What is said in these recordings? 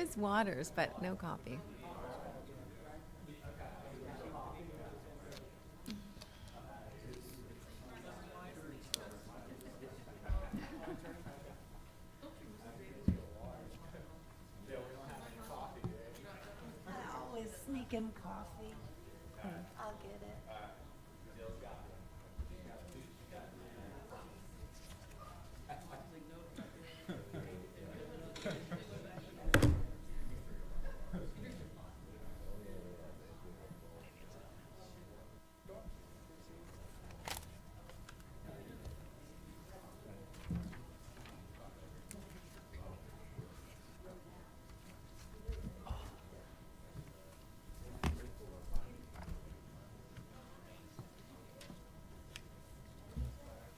is waters, but no coffee. I always sneak in coffee. I'll get it.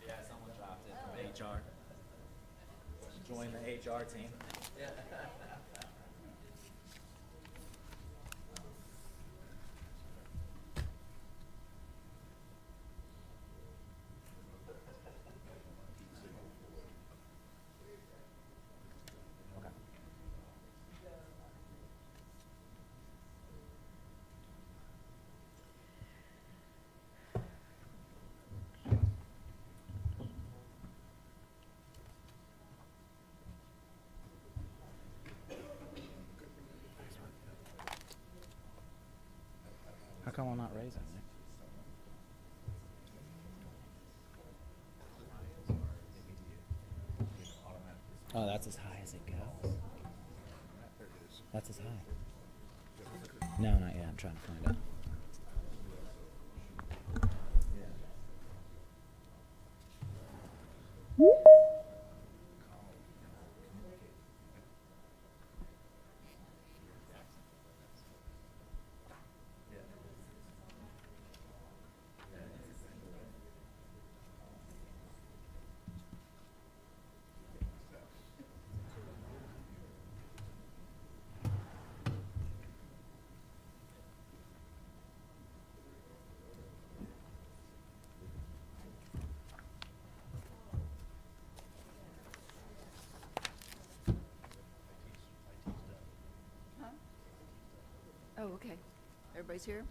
Yeah, someone dropped it from HR. Join the HR team. Okay. How come I'm not raising it? Oh, that's as high as it goes. That's as high. No, not yet. I'm trying to find out. Oh, okay. Everybody's here?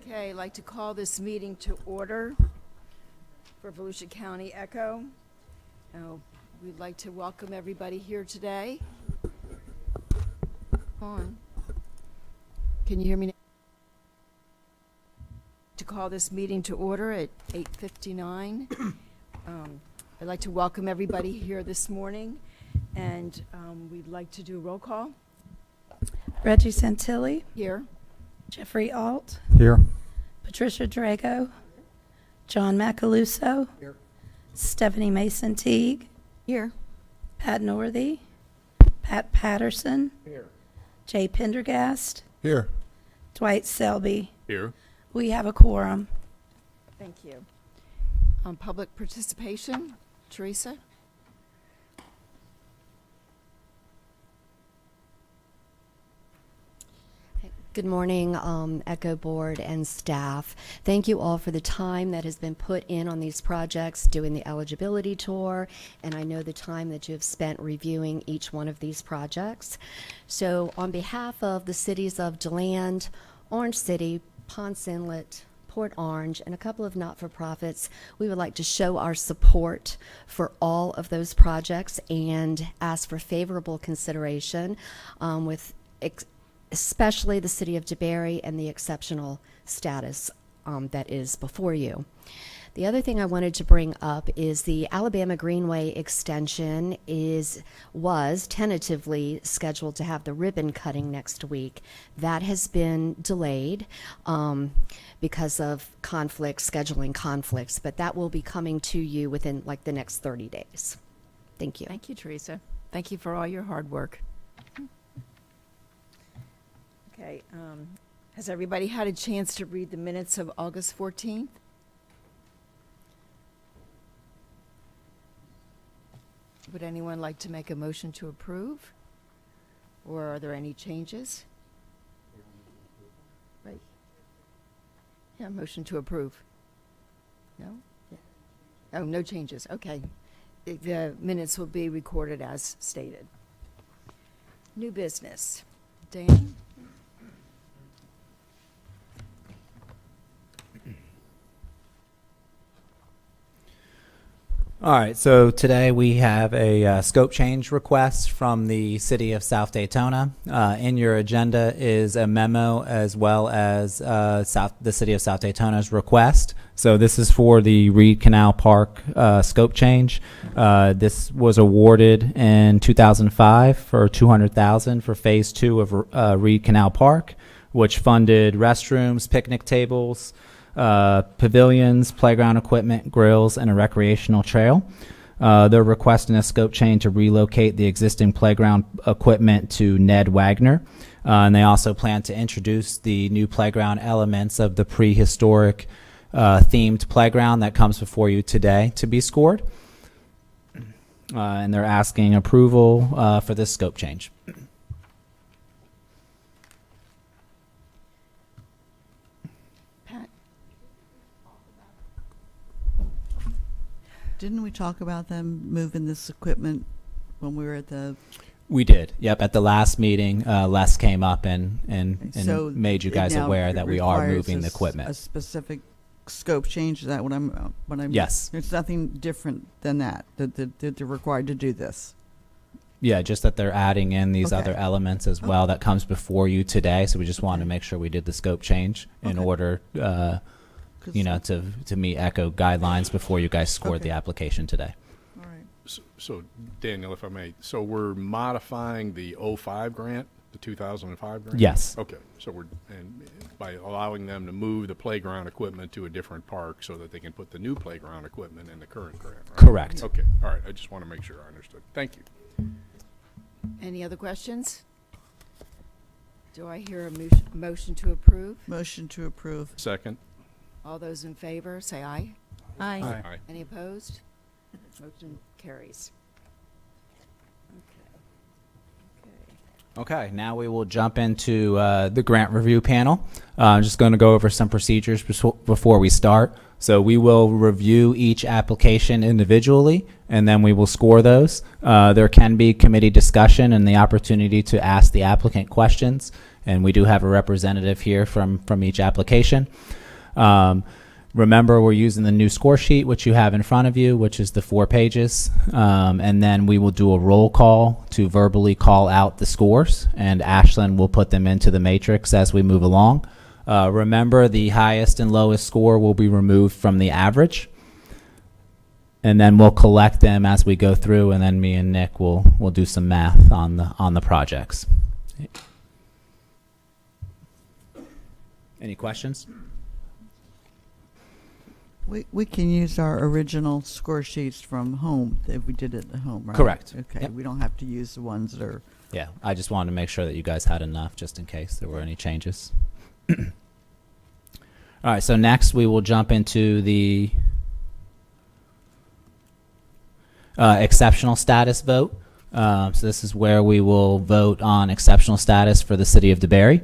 Okay, I'd like to call this meeting to order for Volusia County Echo. Oh, we'd like to welcome everybody here today. On. Can you hear me now? To call this meeting to order at 8:59. I'd like to welcome everybody here this morning, and we'd like to do a roll call Reggie Santilli, here. Jeffrey Alt, Here. Patricia Drago, John Macaluso, Stephanie Mason Teague, Here. Pat Northey, Pat Patterson, Jay Pendergast, Here. Dwight Selby. Here. We have a quorum. Thank you. Public participation, Teresa? Good morning, Echo Board and staff. Thank you all for the time that has been put in on these projects, doing the eligibility tour, and I know the time that you have spent reviewing each one of these projects. So on behalf of the cities of DeLand, Orange City, Ponce Inlet, Port Orange, and a couple of not-for-profits, we would like to show our support for all of those projects and ask for favorable consideration with especially the city of DeBary and the exceptional status that is before you. The other thing I wanted to bring up is the Alabama Greenway extension was tentatively scheduled to have the ribbon cutting next week. That has been delayed because of scheduling conflicts, but that will be coming to you within like the next 30 days. Thank you. Thank you, Teresa. Thank you for all your hard work. Okay, has everybody had a chance to read the minutes of August 14th? Would anyone like to make a motion to approve? Or are there any changes? Right. Yeah, motion to approve. No? Yeah. Oh, no changes, okay. The minutes will be recorded as stated. New business. Dan? All right, so today we have a scope change request from the City of South Daytona. In your agenda is a memo as well as the City of South Daytona's request. So this is for the Reed Canal Park scope change. This was awarded in 2005 for $200,000 for Phase 2 of Reed Canal Park, which funded restrooms, picnic tables, pavilions, playground equipment, grills, and a recreational trail. They're requesting a scope change to relocate the existing playground equipment to Ned Wagner. And they also plan to introduce the new playground elements of the prehistoric themed playground that comes before you today to be scored. And they're asking approval for this scope change. Pat? Didn't we talk about them moving this equipment when we were at the? We did. Yep. At the last meeting, Les came up and So made you it guys now aware that we are requires moving the a equipment. specific scope change. Is that what I'm? Yes. It's nothing different than that. That they're required to do this. Yeah, just that they're adding in these Okay. other elements as well that comes before you today. So we just wanted to make sure we did the scope change in Okay. order, 'Cause- to meet ECHO guidelines before you guys scored Okay. the application today. All right. So, Daniel, if I may, so we're modifying the '05 grant, the 2005 grant? Yes. Okay, so and by allowing them to move the playground equipment to a different park so that they can put the new playground equipment in the current grant, right? Correct. Okay, all right, I just want to make sure I understood. Thank you. Any other questions? Do I hear a motion to approve? Motion to approve. Second? All those in favor, say aye. Aye. Aye. Any opposed? Motion carries. Okay, now we will jump into the grant review panel. I'm just going to go over some procedures before we start. So we will review each application individually, and then we will score those. There can be committee discussion and the opportunity to ask the applicant questions, and we do have a representative here from each application. Remember, we're using the new score sheet, which you have in front of you, which is the 4 pages. And then we will do a roll call to verbally call out the scores, and Ashlyn will put them into the matrix as we move along. Remember, the highest and lowest score will be removed from the average. And then we'll collect them as we go through, and then me and Nick will do some math on the projects. Any questions? We can use our original score sheets from home if we did it at home, right? Correct. Okay, Yep. we don't have to use the ones that are. Yeah, I just wanted to make sure that you guys had enough just in case there were any changes. All right, so next we will jump into the exceptional status vote. So this is where we will vote on exceptional status for the city of DeBary.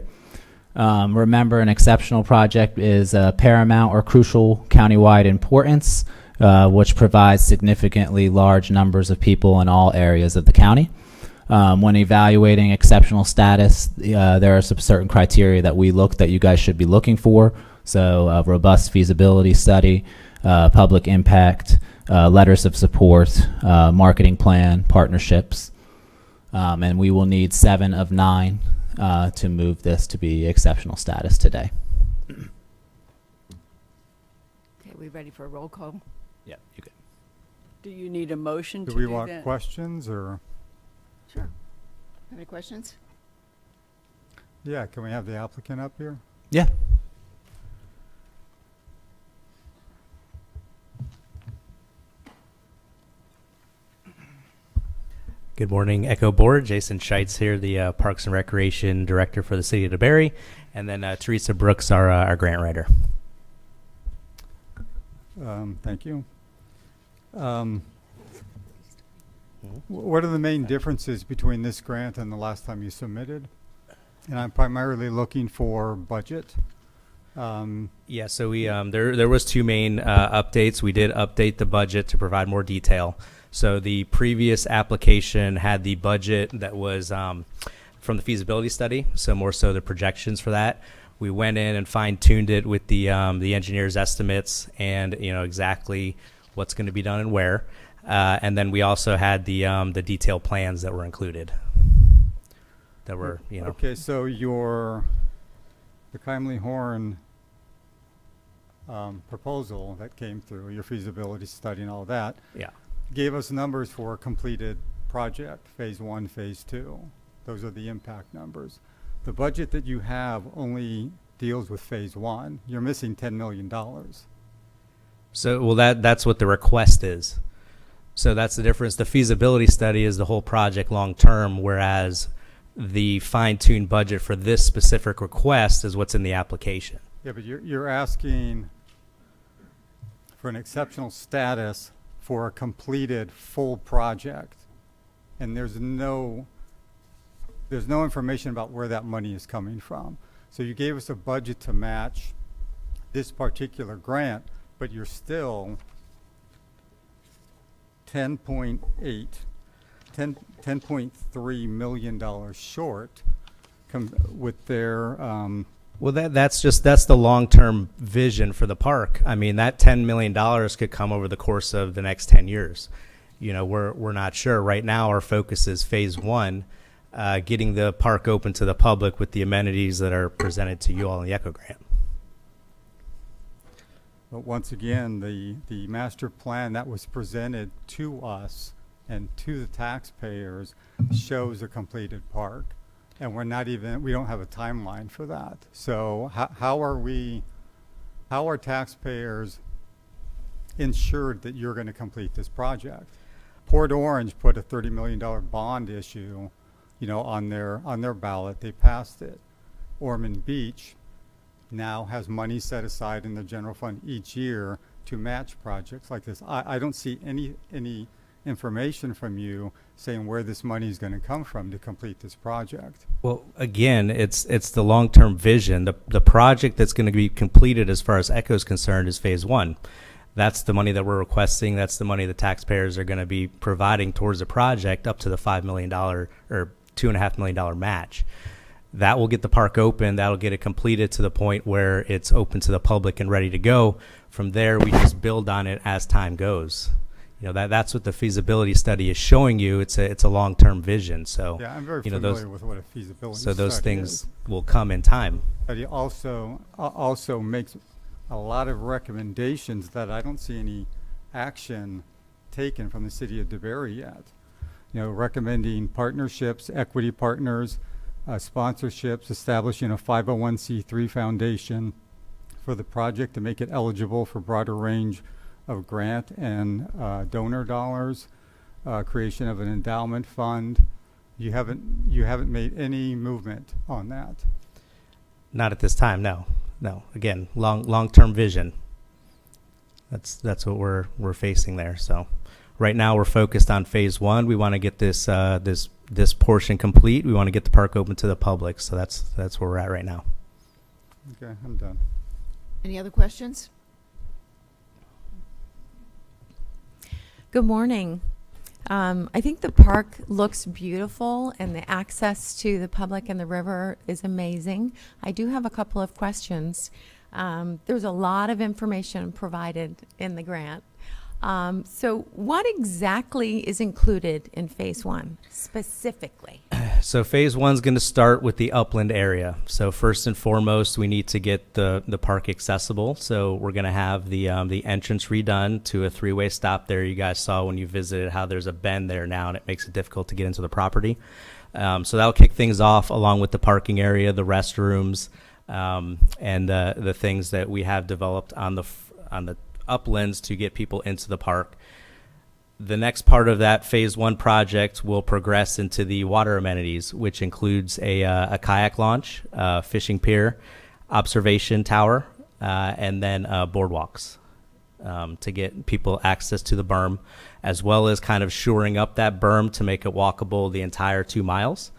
Remember, an exceptional project is paramount or crucial countywide importance, which provides significantly large numbers of people in all areas of the county. When evaluating exceptional status, there are some certain criteria that you guys should be looking for. So, a robust feasibility study, public impact, letters of support, marketing plan, partnerships, and we will need 7 of 9 to move this to be exceptional status today. Okay, we ready for a roll call? Yeah, you good. Do you need a motion to Do we do want that? questions or, Sure. Any questions? yeah, can we have the applicant up here? Yeah. Good morning, Echo Board. Jason Scheitz here, the Parks and Recreation Director for the City of DeBary, and then Teresa Brooks, our grant writer. Thank you. What are the main differences between this grant and the last time you submitted? And I'm primarily looking for budget. Yeah, so we there was two main updates. We did update the budget to provide more detail. So the previous application had the budget that was from the feasibility study, so more so the projections for that. We went in and fine-tuned it with the engineer's estimates and exactly what's going to be done and where. And then we also had the detailed plans that were included. That were Okay, so the Kimley Horn proposal that came through, your feasibility study and all that, yeah. gave us numbers for a completed project, phase 1, phase 2. Those are the impact numbers. The budget that you have only deals with phase 1. You're missing $10 million. So well that's what the request is. So that's the difference. The feasibility study is the whole project long term, whereas the fine-tuned budget for this specific request is what's in the application. Yeah, but you're asking for an exceptional status for a completed full project, and there's no information about where that money is coming from. So you gave us a budget to match this particular grant, but you're still $10.3 million short with their Well, that's the long-term vision for the park. I mean, that $10 million could come over the course of the next 10 years. We're not sure. Right now, our focus is phase 1, getting the park open to the public with the amenities that are presented to you all in the ECHO grant. But once again, the master plan that was presented to us and to the taxpayers shows a completed park. And we don't have a timeline for that. So how are taxpayers ensured that you're going to complete this project? Port Orange put a $30 million bond issue, on their ballot. They passed it. Ormond Beach now has money set aside in the general fund each year to match projects like this. I don't see any information from you saying where this money is going to come from to complete this project. Well, again, it's the long-term vision. The project that's going to be completed as far as ECHO is concerned is phase 1. That's the money that we're requesting. That's the money the taxpayers are going to be providing towards the project up to the $5 million or $2.5 million match. That will get the park open. That'll get it completed to the point where it's open to the public and ready to go. From there, we just build on it as time goes. That's what the feasibility study is showing you. It's a long-term vision. So yeah, I'm very familiar with what a feasibility study is. So those things will come in time. But he also makes a lot of recommendations that I don't see any action taken from the city of DeBary yet. Recommending partnerships, equity partners, sponsorships, establishing a 501c3 foundation for the project to make it eligible for broader range of grant and donor dollars, creation of an endowment fund. You haven't made any movement on that. Not at this time, no. Again, long-term vision. That's what we're facing there. So, right now we're focused on phase 1. We want to get this portion complete. We want to get the park open to the public. So that's where we're at right now. Okay, I'm done. Any other questions? Good morning. I think the park looks beautiful and the access to the public and the river is amazing. I do have a couple of questions. There's a lot of information provided in the grant. So what exactly is included in phase 1 specifically? So phase 1 is going to start with the upland area. So first and foremost, we need to get the park accessible. So we're going to have the entrance redone to a 3-way stop there. You guys saw when you visited how there's a bend there now, and it makes it difficult to get into the property. So that'll kick things off, along with the parking area, the restrooms, and the things that we have developed on the uplands to get people into the park. The next part of that phase 1 project will progress into the water amenities, which includes a kayak launch, fishing pier, observation tower, and then boardwalks to get people access to the berm, as well as kind of shoring up that berm to make it walkable the entire 2 miles.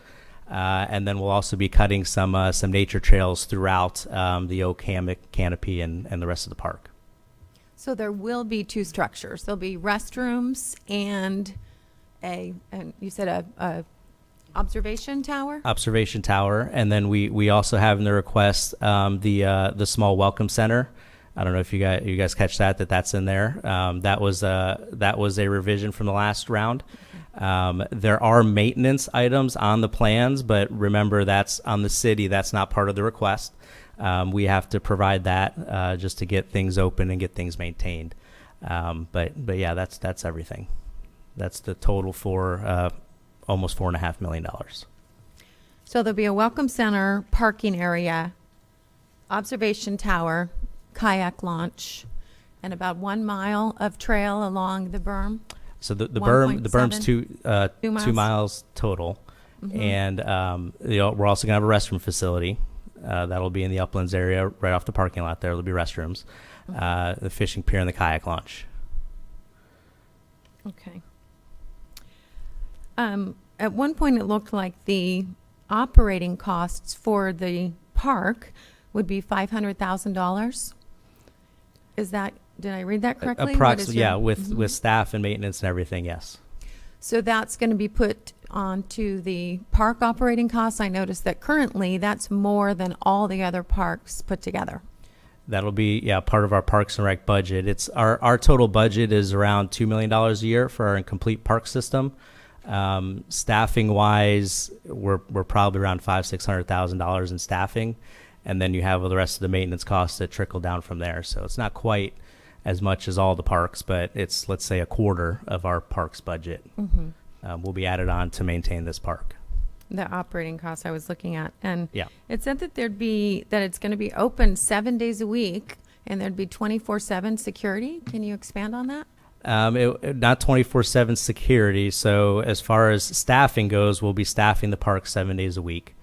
And then we'll also be cutting some nature trails throughout the oak hammock canopy and the rest of the park. So there will be two structures. There'll be restrooms and you said a observation tower? Observation tower, and then we also have in the request the small welcome center. I don't know if you guys catch that's in there. That was a revision from the last round. There are maintenance items on the plans, but remember that's on the city. That's not part of the request. We have to provide that just to get things open and get things maintained. But yeah, that's everything. That's the total for almost $4.5 million. So there'll be a welcome center, parking area, observation tower, kayak launch, and about 1 mile of trail along the berm. So the 1.7? berm's 2 2 miles total, and we're also gonna have a restroom facility that'll be in the Uplands area, right off the parking lot. There'll be restrooms, the fishing pier, and the kayak launch. Okay. At one point, it looked like the operating costs for the park would be $500,000. Is that, did I read that correctly? What is Approximately, your- yeah, with staff and maintenance and everything, yes. So that's going to be put onto the park operating costs. I noticed that currently that's more than all the other parks put together. That'll be, part of our Parks and Rec budget. It's our total budget is around $2 million a year for our complete park system. Staffing wise, we're probably around $500,000-$600,000 in staffing, and then you have the rest of the maintenance costs that trickle down from there. So it's not quite as much as all the parks, but it's, let's say, a quarter of our parks budget will be added on to maintain this park. The operating costs I was looking at, and Yeah. it said that it's going to be open 7 days a week, and there'd be 24/7 security. Can you expand on that? Not 24/7 security. So as far as staffing goes, we'll be staffing the park 7 days a week.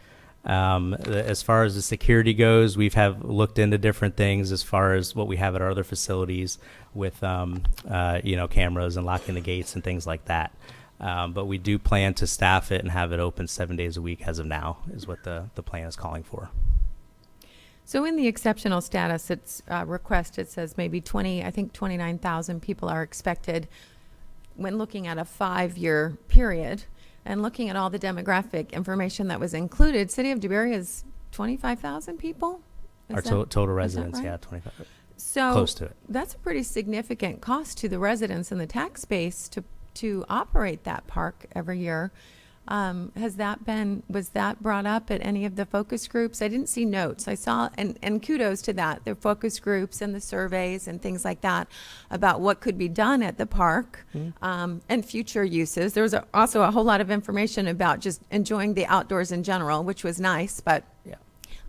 As far as the security goes, have looked into different things as far as what we have at our other facilities with, cameras and locking the gates and things like that. But we do plan to staff it and have it open 7 days a week as of now is what the plan is calling for. So in the exceptional status, it's request, it says maybe 29,000 people are expected when looking at a 5-year period and looking at all the demographic information that was included. City of DeBerry is 25,000 people? Our total residents, right? yeah, 25, So close to it. That's a pretty significant cost to the residents and the tax base to operate that park every year. Was that brought up at any of the focus groups? I didn't see notes. I saw, and kudos to that, the focus groups and the surveys and things like that about what could be done at the park and future uses. There was also a whole lot of information about just enjoying the outdoors in general, which was nice, but Yeah.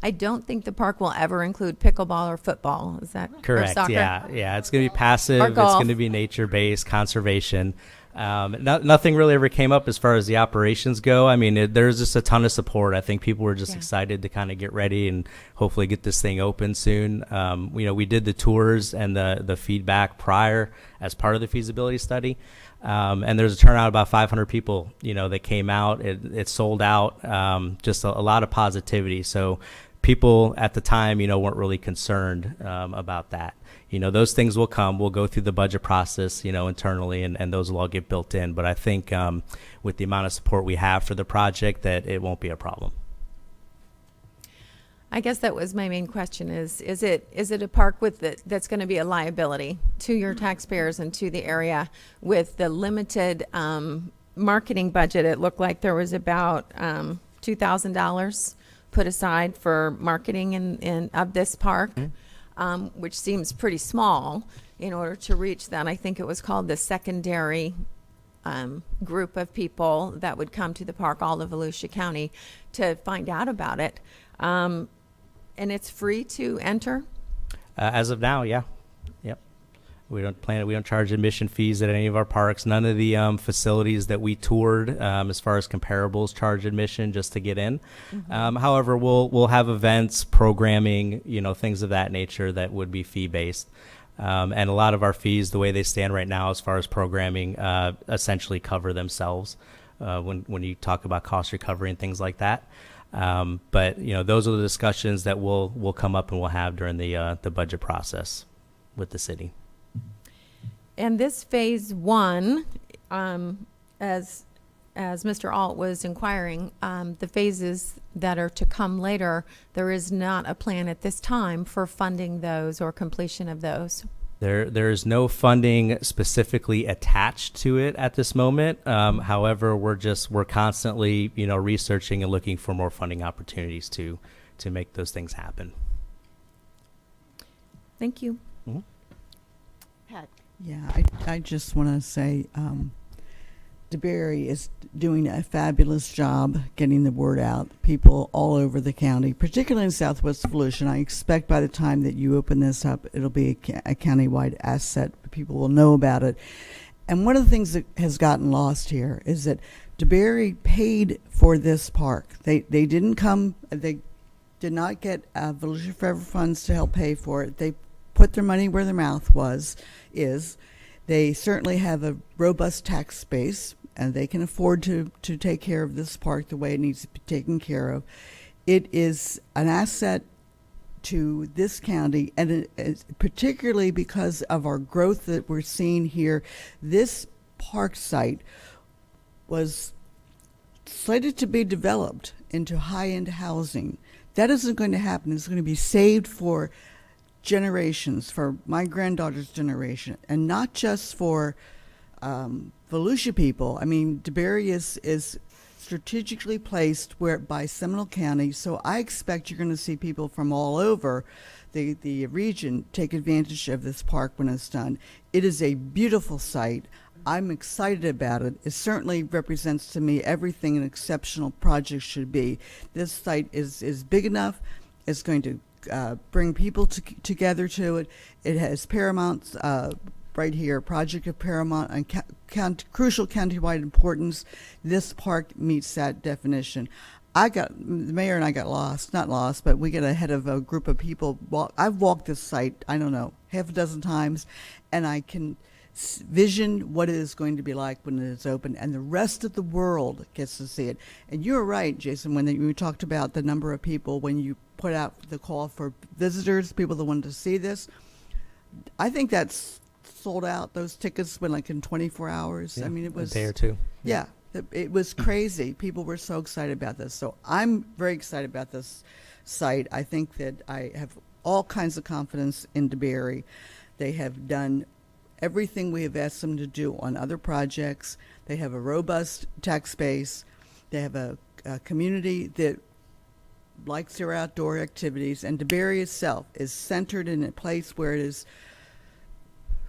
I don't think the park will ever include pickleball or football. Is that or Correct. soccer? Yeah. It's going to be passive. Or It's golf. going to be nature-based conservation. Nothing really ever came up as far as the operations go. I mean, there's just a ton of support. I think people were just excited to kind of get ready and hopefully get this thing open soon. We did the tours and the feedback prior as part of the feasibility study. And there's a turnout of about 500 people, that came out. It sold out, just a lot of positivity. So people at the time, weren't really concerned about that. Those things will come. We'll go through the budget process, internally, and those will all get built in. But I think with the amount of support we have for the project, that it won't be a problem. I guess that was my main question is it a park that's going to be a liability to your taxpayers and to the area with the limited marketing budget? It looked like there was about $2,000 put aside for marketing of this park, which seems pretty small in order to reach that. I think it was called the secondary group of people that would come to the park, all of Volusia County, to find out about it. And it's free to enter? As of now, yeah. Yep. We don't charge admission fees at any of our parks. None of the facilities that we toured, as far as comparables, charge admission just to get in. However, we'll have events, programming, things of that nature that would be fee-based. And a lot of our fees, the way they stand right now as far as programming, essentially cover themselves when you talk about cost recovery and things like that. But those are the discussions that will come up and we'll have during the budget process with the city. And this phase one, as Mr. Alt was inquiring, the phases that are to come later, there is not a plan at this time for funding those or completion of those. There is no funding specifically attached to it at this moment. However, we're constantly researching and looking for more funding opportunities to make those things happen. Thank you. Pat? Yeah, I just want to say DeBerry is doing a fabulous job getting the word out. People all over the county, particularly in Southwest Volusia. I expect by the time that you open this up, it'll be a countywide asset. People will know about it. And one of the things that has gotten lost here is that DeBerry paid for this park. They did not get Volusia Forever funds to help pay for it. They put their money where their mouth is. They certainly have a robust tax base, and they can afford to take care of this park the way it needs to be taken care of. It is an asset to this county, and it is particularly because of our growth that we're seeing here. This park site was slated to be developed into high-end housing. That isn't going to happen. It's going to be saved for generations, for my granddaughter's generation, and not just for Volusia people. I mean, DeBerry is strategically placed by Seminole County, so I expect you're going to see people from all over the region take advantage of this park when it's done. It is a beautiful site. I'm excited about it. It certainly represents to me everything an exceptional project should be. This site is big enough. It's going to bring people together to it. It has Paramount's right here, project of paramount and crucial countywide importance. This park meets that definition. The mayor and I got not lost, but we get ahead of a group of people. I've walked this site, I don't know, half a dozen times, and I can vision what it is going to be like when it is open, and the rest of the world gets to see it. And you're right, Jason, when you talked about the number of people, when you put out the call for visitors, people that wanted to see this, I think that's sold out. Those tickets went like in 24 hours. Yeah, I mean, it was a day or two. Yeah, it was crazy. People were so excited about this. So I'm very excited about this site. I think that I have all kinds of confidence in DeBerry. They have done everything we have asked them to do on other projects. They have a robust tax base. They have a community that likes their outdoor activities. And DeBerry itself is centered in a place where it is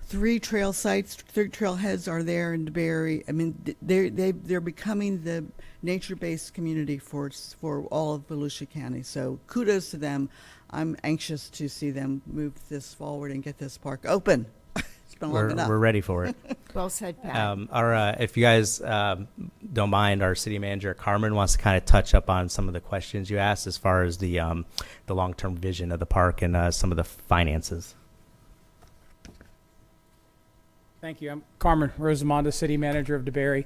3 trail sites, 3 trailheads are there in DeBerry. I mean, they're becoming the nature-based community for all of Volusia County. So kudos to them. I'm anxious to see them move this forward and get this park open. It's been long enough. We're ready for it. Well said, Pat. If you guys don't mind, our city manager Carmen wants to kind of touch up on some of the questions you asked as far as the long-term vision of the park and some of the finances. Thank you. I'm Carmen Rosamonda, City Manager of DeBerry.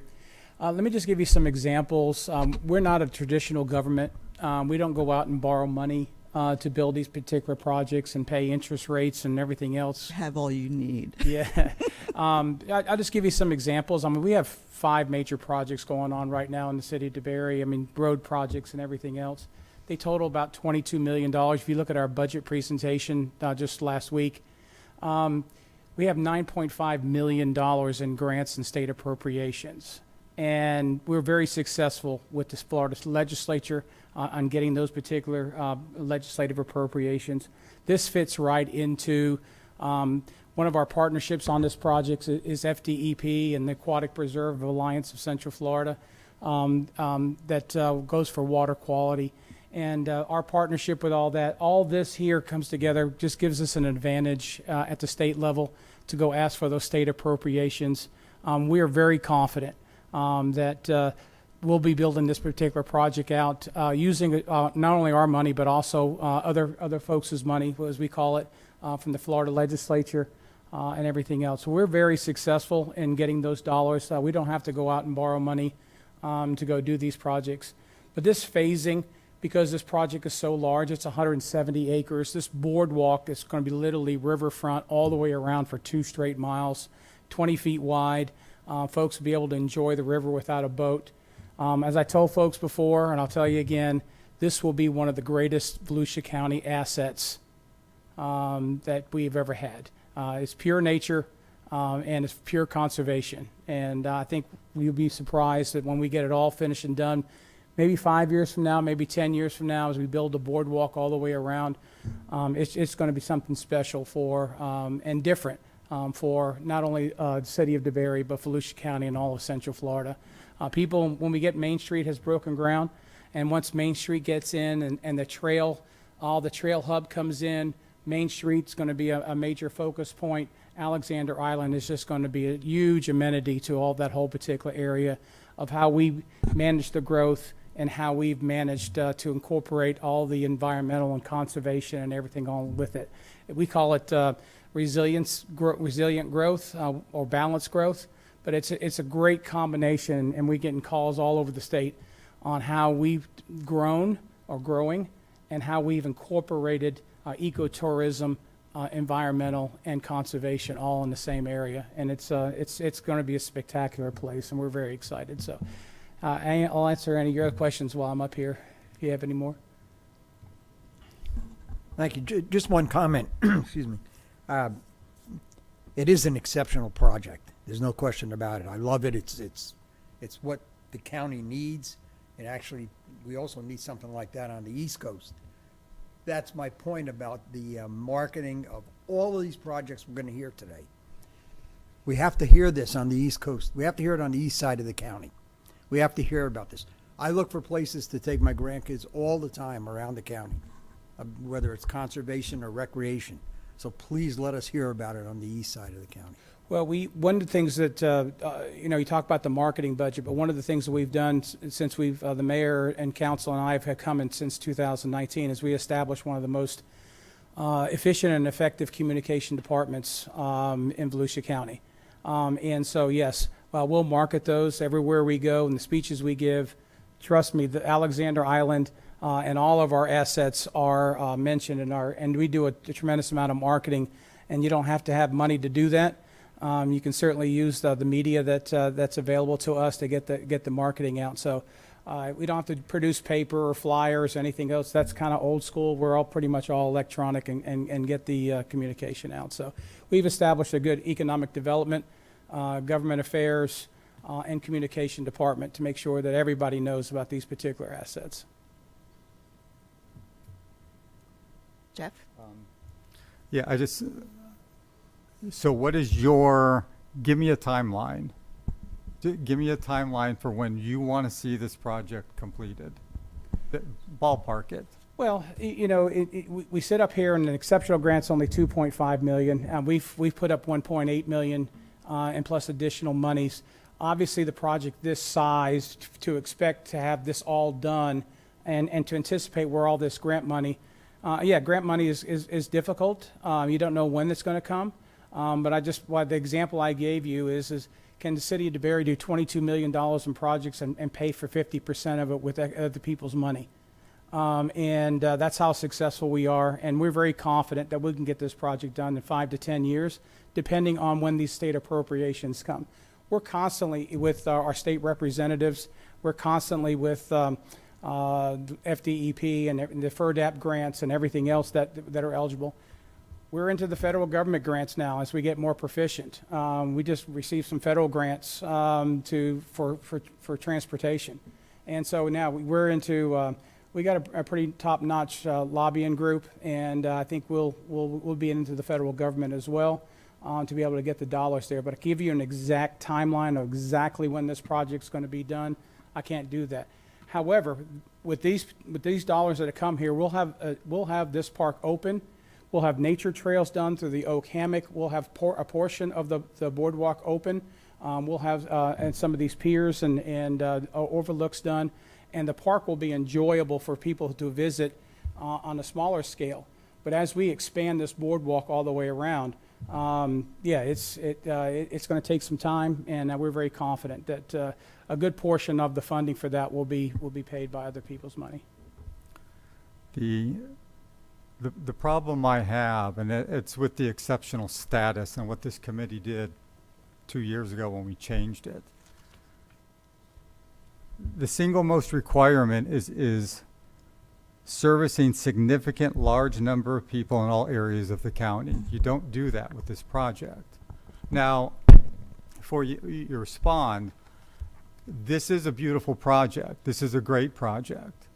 Let me just give you some examples. We're not a traditional government. We don't go out and borrow money to build these particular projects and pay interest rates and everything else. Have all you need. Yeah. I'll just give you some examples. I mean, we have 5 major projects going on right now in the city of DeBerry. I mean, road projects and everything else. They total about $22 million. If you look at our budget presentation just last week, we have $9.5 million in grants and state appropriations. And we're very successful with the Florida legislature on getting those particular legislative appropriations. This fits right into one of our partnerships on this project is FDEP and the Aquatic Preserve Alliance of Central Florida that goes for water quality. And our partnership with all this here comes together, just gives us an advantage at the state level to go ask for those state appropriations. We are very confident that we'll be building this particular project out using not only our money, but also other folks' money, as we call it, from the Florida legislature and everything else. So we're very successful in getting those dollars. We don't have to go out and borrow money to go do these projects. But this phasing, because this project is so large, it's 170 acres. This boardwalk is going to be literally riverfront all the way around for 2 straight miles, 20 feet wide. Folks will be able to enjoy the river without a boat. As I told folks before, and I'll tell you again, this will be one of the greatest Volusia County assets that we've ever had. It's pure nature and it's pure conservation. And I think you'll be surprised that when we get it all finished and done, maybe 5 years from now, maybe 10 years from now, as we build a boardwalk all the way around, it's going to be something special for and different for not only the city of DeBary, but Volusia County and all of Central Florida. People, when we get Main Street has broken ground, and once Main Street gets in and the trail, all the trail hub comes in, Main Street's going to be a major focus point. Alexander Island is just going to be a huge amenity to all that whole particular area of how we manage the growth and how we've managed to incorporate all the environmental and conservation and everything on with it. We call it resilient growth or balanced growth, but it's a great combination, and we're getting calls all over the state on how we've grown or growing and how we've incorporated ecotourism, environmental, and conservation all in the same area. And it's going to be a spectacular place, and we're very excited. So I'll answer any of your questions while I'm up here, if you have any more. Thank you. Just one comment. Excuse me. It is an exceptional project. There's no question about it. I love it. It's what the county needs. And actually, we also need something like that on the East Coast. That's my point about the marketing of all of these projects we're going to hear today. We have to hear this on the East Coast. We have to hear it on the east side of the county. We have to hear about this. I look for places to take my grandkids all the time around the county, whether it's conservation or recreation. So please let us hear about it on the east side of the county. Well, one of the things that, you talk about the marketing budget, but one of the things that we've done since we've, the mayor and council and I have come in since 2019 is we established one of the most efficient and effective communication departments in Volusia County. And so, yes, we'll market those everywhere we go and the speeches we give. Trust me, the Alexander Island and all of our assets are mentioned and we do a tremendous amount of marketing, and you don't have to have money to do that. You can certainly use the media that's available to us to get the marketing out. So we don't have to produce paper or flyers or anything else. That's kind of old school. We're all pretty much all electronic and get the communication out. So we've established a good economic development, government affairs, and communication department to make sure that everybody knows about these particular assets. Jeff? Yeah, so what is give me a timeline. Give me a timeline for when you want to see this project completed. Ballpark it. Well, we sit up here and an exceptional grant's only $2.5 million. We've put up $1.8 million and plus additional monies. Obviously, the project this size, to expect to have this all done and to anticipate where all this grant money, grant money is difficult. You don't know when it's going to come. But the example I gave you is can the city of DeBary do $22 million in projects and pay for 50% of it with the people's money? That's how successful we are. And we're very confident that we can get this project done in 5 to 10 years, depending on when these state appropriations come. We're constantly with our state representatives. We're constantly with FDEP and the FERDAP grants and everything else that are eligible. We're into the federal government grants now as we get more proficient. We just received some federal grants for transportation. And so now we're into, we got a pretty top-notch lobbying group, and I think we'll be into the federal government as well to be able to get the dollars there. But to give you an exact timeline of exactly when this project's going to be done, I can't do that. However, with these dollars that have come here, we'll have this park open. We'll have nature trails done through the Oak Hammock. We'll have a portion of the boardwalk open. We'll have and some of these piers and overlooks done. And the park will be enjoyable for people to visit on a smaller scale. But as we expand this boardwalk all the way around, Yeah, it's going to take some time, and we're very confident that a good portion of the funding for that will be paid by other people's money. The problem I have, and it's with the exceptional status and what this committee did 2 years ago when we changed it. The single most requirement is servicing significant large number of people in all areas of the county. You don't do that with this project. Now, before you respond, this is a beautiful project. This is a great project.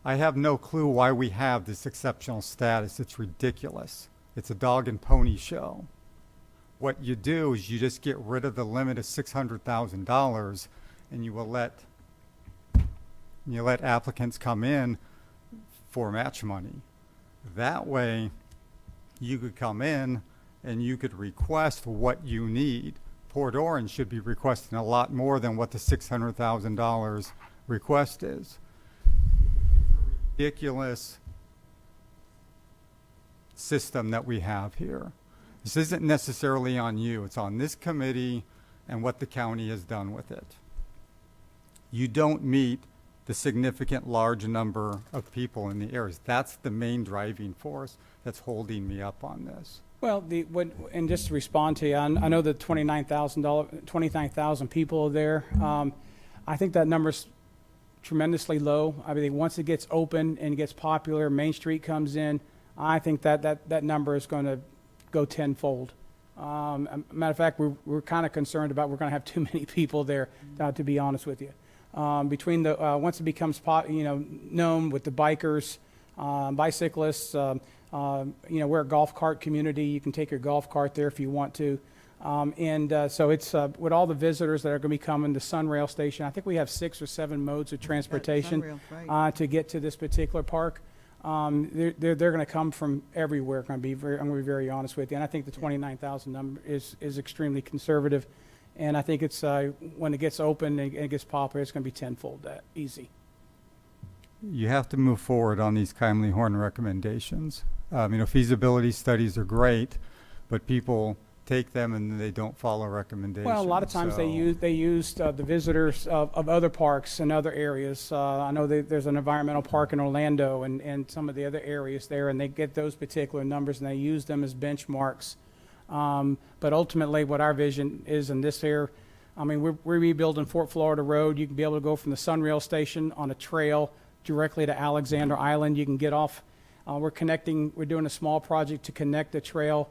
I have no clue why we have this exceptional status. It's ridiculous. It's a dog and pony show. What you do is you just get rid of the limit of $600,000 and you let applicants come in for match money. That way you could come in and you could request what you need. Port Orange should be requesting a lot more than what the $600,000 request is. Ridiculous system that we have here. This isn't necessarily on you. It's on this committee and what the county has done with it. You don't meet the significant large number of people in the areas. That's the main driving force that's holding me up on this. Well, and just to respond to you, I know the 29,000 people are there. I think that number's tremendously low. I mean, once it gets open and gets popular, Main Street comes in, I think that number is going to go tenfold. Matter of fact, we're kind of concerned about we're going to have too many people there, to be honest with you. Between the once it becomes known with the bikers, bicyclists, we're a golf cart community. You can take your golf cart there if you want to. So it's with all the visitors that are going to be coming to Sunrail Station. I think we have 6 or 7 modes of transportation to get to this particular park. They're going to come from everywhere. I'm going to be very honest with you. And I think the 29,000 number is extremely conservative. And I think it's when it gets open and it gets popular, it's going to be tenfold that easy. You have to move forward on these Kimley Horn recommendations. Feasibility studies are great, but people take them and they don't follow recommendations. Well, a lot of times they used the visitors of other parks and other areas. I know there's an environmental park in Orlando and some of the other areas there, and they get those particular numbers and they use them as benchmarks. But ultimately, what our vision is in this here, we're rebuilding Fort Florida Road. You can be able to go from the Sunrail Station on a trail directly to Alexander Island. You can get off. We're doing a small project to connect the trail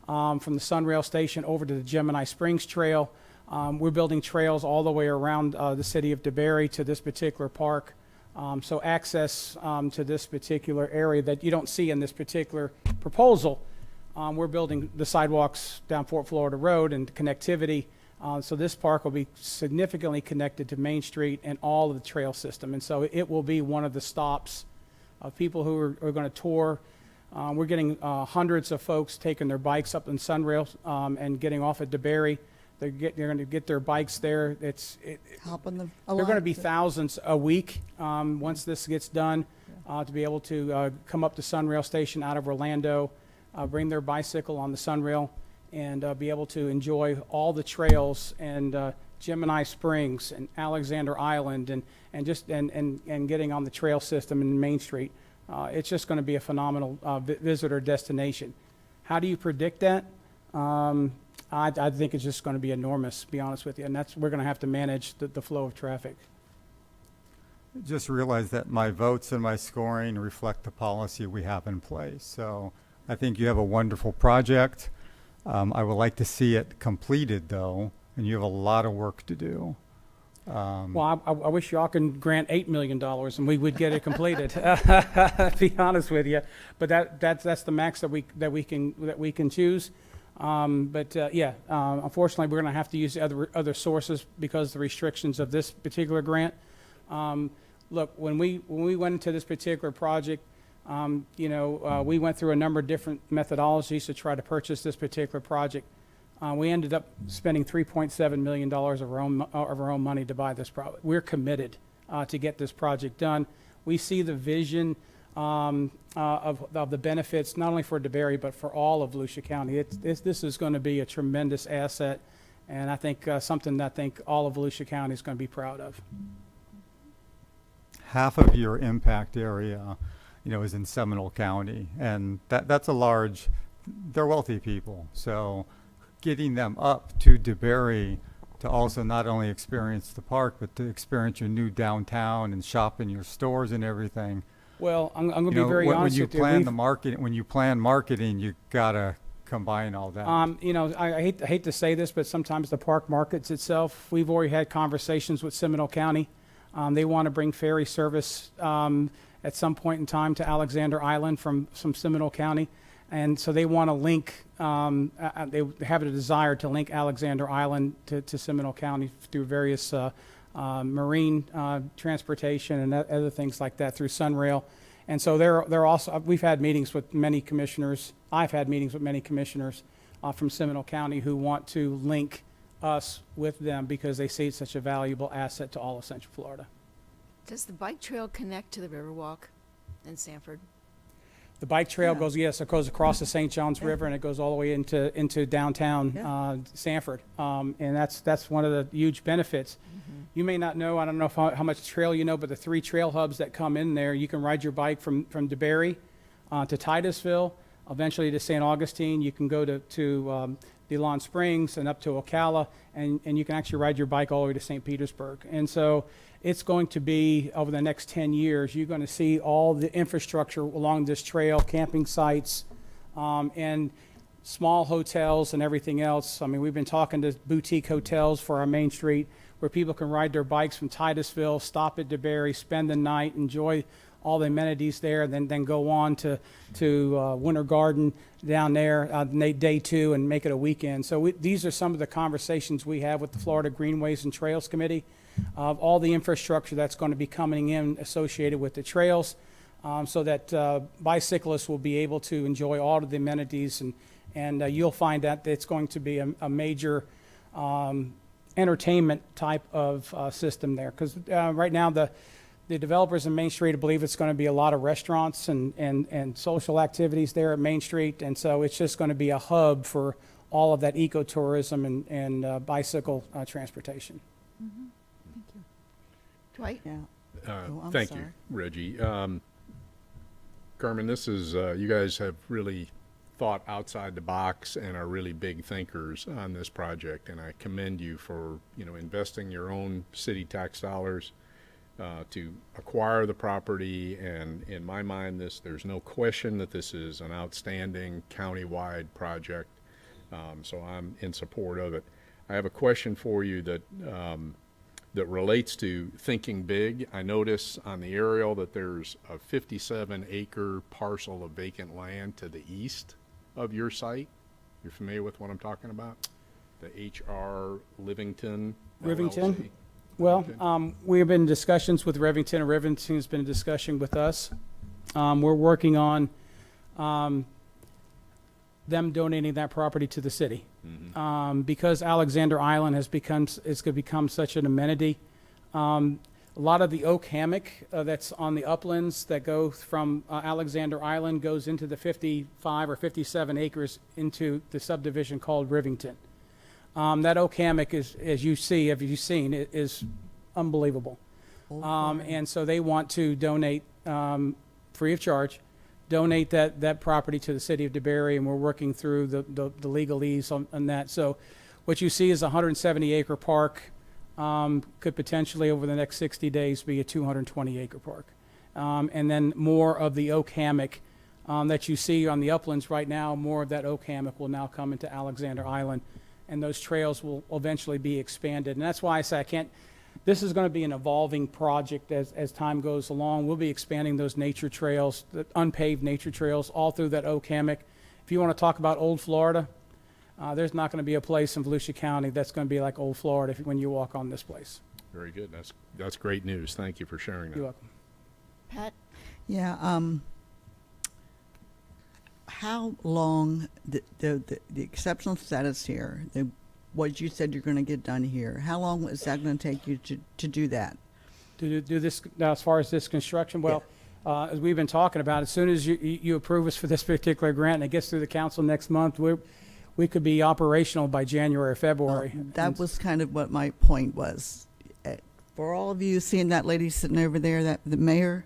from the Sunrail Station over to the Gemini Springs Trail. We're building trails all the way around the city of DeBary to this particular park. So access to this particular area that you don't see in this particular proposal. We're building the sidewalks down Fort Florida Road and connectivity. So this park will be significantly connected to Main Street and all of the trail system. And so it will be one of the stops of people who are going to tour. We're getting hundreds of folks taking their bikes up in Sunrail and getting off at DeBary. They're going to get their bikes there. There are going to be thousands a week once this gets done to be able to come up to Sunrail Station out of Orlando, bring their bicycle on the Sunrail, and be able to enjoy all the trails and Gemini Springs and Alexander Island and getting on the trail system in Main Street. It's just going to be a phenomenal visitor destination. How do you predict that? I think it's just going to be enormous, to be honest with you, and we're going to have to manage the flow of traffic. Just realize that my votes and my scoring reflect the policy we have in place. So I think you have a wonderful project. I would like to see it completed, though, and you have a lot of work to do. Well, I wish y'all could grant $8 million and we would get it completed. To be honest with you, but that's the max that we can choose. Unfortunately, we're going to have to use other sources because of the restrictions of this particular grant. Look, when we went into this particular project, we went through a number of different methodologies to try to purchase this particular project. We ended up spending $3.7 million of our own money to buy this project. We're committed to get this project done. We see the vision of the benefits, not only for DeBerry, but for all of Volusia County. This is going to be a tremendous asset, and I think something that I think all of Volusia County is going to be proud of. Half of your impact area, is in Seminole County, and that's a large. They're wealthy people, so getting them up to DeBerry to also not only experience the park, but to experience your new downtown and shop in your stores and everything. Well, I'm going to be very honest with you. When you plan marketing, you gotta combine all that. I hate to say this, but sometimes the park markets itself. We've already had conversations with Seminole County. They want to bring ferry service at some point in time to Alexander Island from Seminole County. And so they want to link, they have a desire to link Alexander Island to Seminole County through various marine transportation and other things like that through Sunrail. And so they're also, we've had meetings with many commissioners. I've had meetings with many commissioners from Seminole County who want to link us with them because they see it's such a valuable asset to all of Central Florida. Does the bike trail connect to the Riverwalk in Sanford? The bike trail goes across the St. Johns River, and it goes all the way into downtown Sanford. And that's one of the huge benefits. Mm-hmm. You may not know, I don't know how much trail you know, but the 3 trail hubs that come in there, you can ride your bike from DeBerry to Titusville, eventually to St. Augustine. You can go to DeLon Springs and up to Ocala, and you can actually ride your bike all the way to St. Petersburg. And so it's going to be, over the next 10 years, you're going to see all the infrastructure along this trail, camping sites, and small hotels and everything else. I mean, we've been talking to boutique hotels for our Main Street where people can ride their bikes from Titusville, stop at DeBerry, spend the night, enjoy all the amenities there, and then go on to Winter Garden down there day 2 and make it a weekend. So these are some of the conversations we have with the Florida Greenways and Trails Committee of all the infrastructure that's going to be coming in associated with the trails, so that bicyclists will be able to enjoy all of the amenities, and you'll find that it's going to be a major entertainment type of system there. Because right now the developers in Main Street believe it's going to be a lot of restaurants and social activities there at Main Street, and so it's just going to be a hub for all of that ecotourism and bicycle transportation. Mm-hmm. Thank you. Dwight? Yeah. I'm Thank sorry. you, Reggie. Carmen, this is, you guys have really thought outside the box and are really big thinkers on this project, and I commend you for, investing your own city tax dollars to acquire the property. And in my mind, there's no question that this is an outstanding county-wide project, so I'm in support of it. I have a question for you that relates to thinking big. I notice on the aerial that there's a 57-acre parcel of vacant land to the east of your site. You're familiar with what I'm talking about? The H.R. Rivington LLC? Well, we have been in discussions with Rivington, and Rivington's been in discussion with us. We're working on them donating that property to the city. Mm-hmm. Because Alexander Island it's going to become such an amenity. A lot of the oak hammock that's on the uplands that go from Alexander Island goes into the 55 or 57 acres into the subdivision called Rivington. That oak hammock is, as you see, have you seen, it is unbelievable. And so they want to donate, free of charge, donate that property to the city of DeBerry, and we're working through the legalese on that. So what you see is a 170-acre park, could potentially over the next 60 days be a 220-acre park. And then more of the oak hammock that you see on the uplands right now, more of that oak hammock will now come into Alexander Island, and those trails will eventually be expanded. And that's why I say this is going to be an evolving project as time goes along. We'll be expanding those nature trails, the unpaved nature trails, all through that oak hammock. If you want to talk about old Florida, there's not going to be a place in Volusia County that's going to be like old Florida when you walk on this place. Very good. That's great news. Thank you for sharing that. You're welcome. Pat? Yeah. How long the exceptional status here, what you said you're going to get done here, how long is that going to take you to do that? To do this, now as far as this construction, well, as we've been talking about, as soon as you approve us for this particular grant and it gets through the council next month, we could be operational by January or February. That was kind of what my point was. For all of you seeing that lady sitting over there, the mayor,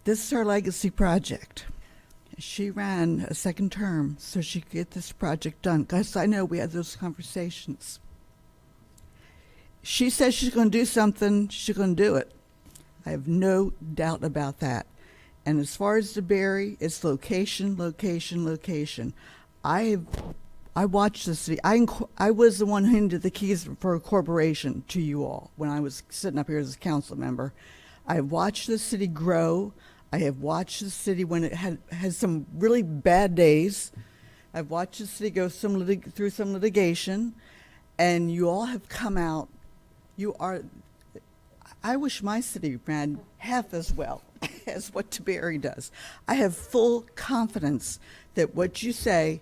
this is her legacy project. She ran a second term so she could get this project done. Guys, I know we had those conversations. She says she's going to do something, she's going to do it. I have no doubt about that. And as far as DeBerry, it's location, location, location. I watched the city. I was the one who handed the keys for a corporation to you all when I was sitting up here as a council member. I have watched the city grow. I have watched the city when it has some really bad days. I've watched the city go through some litigation, and you all have come out. I wish my city ran half as well as what DeBerry does. I have full confidence that what you say,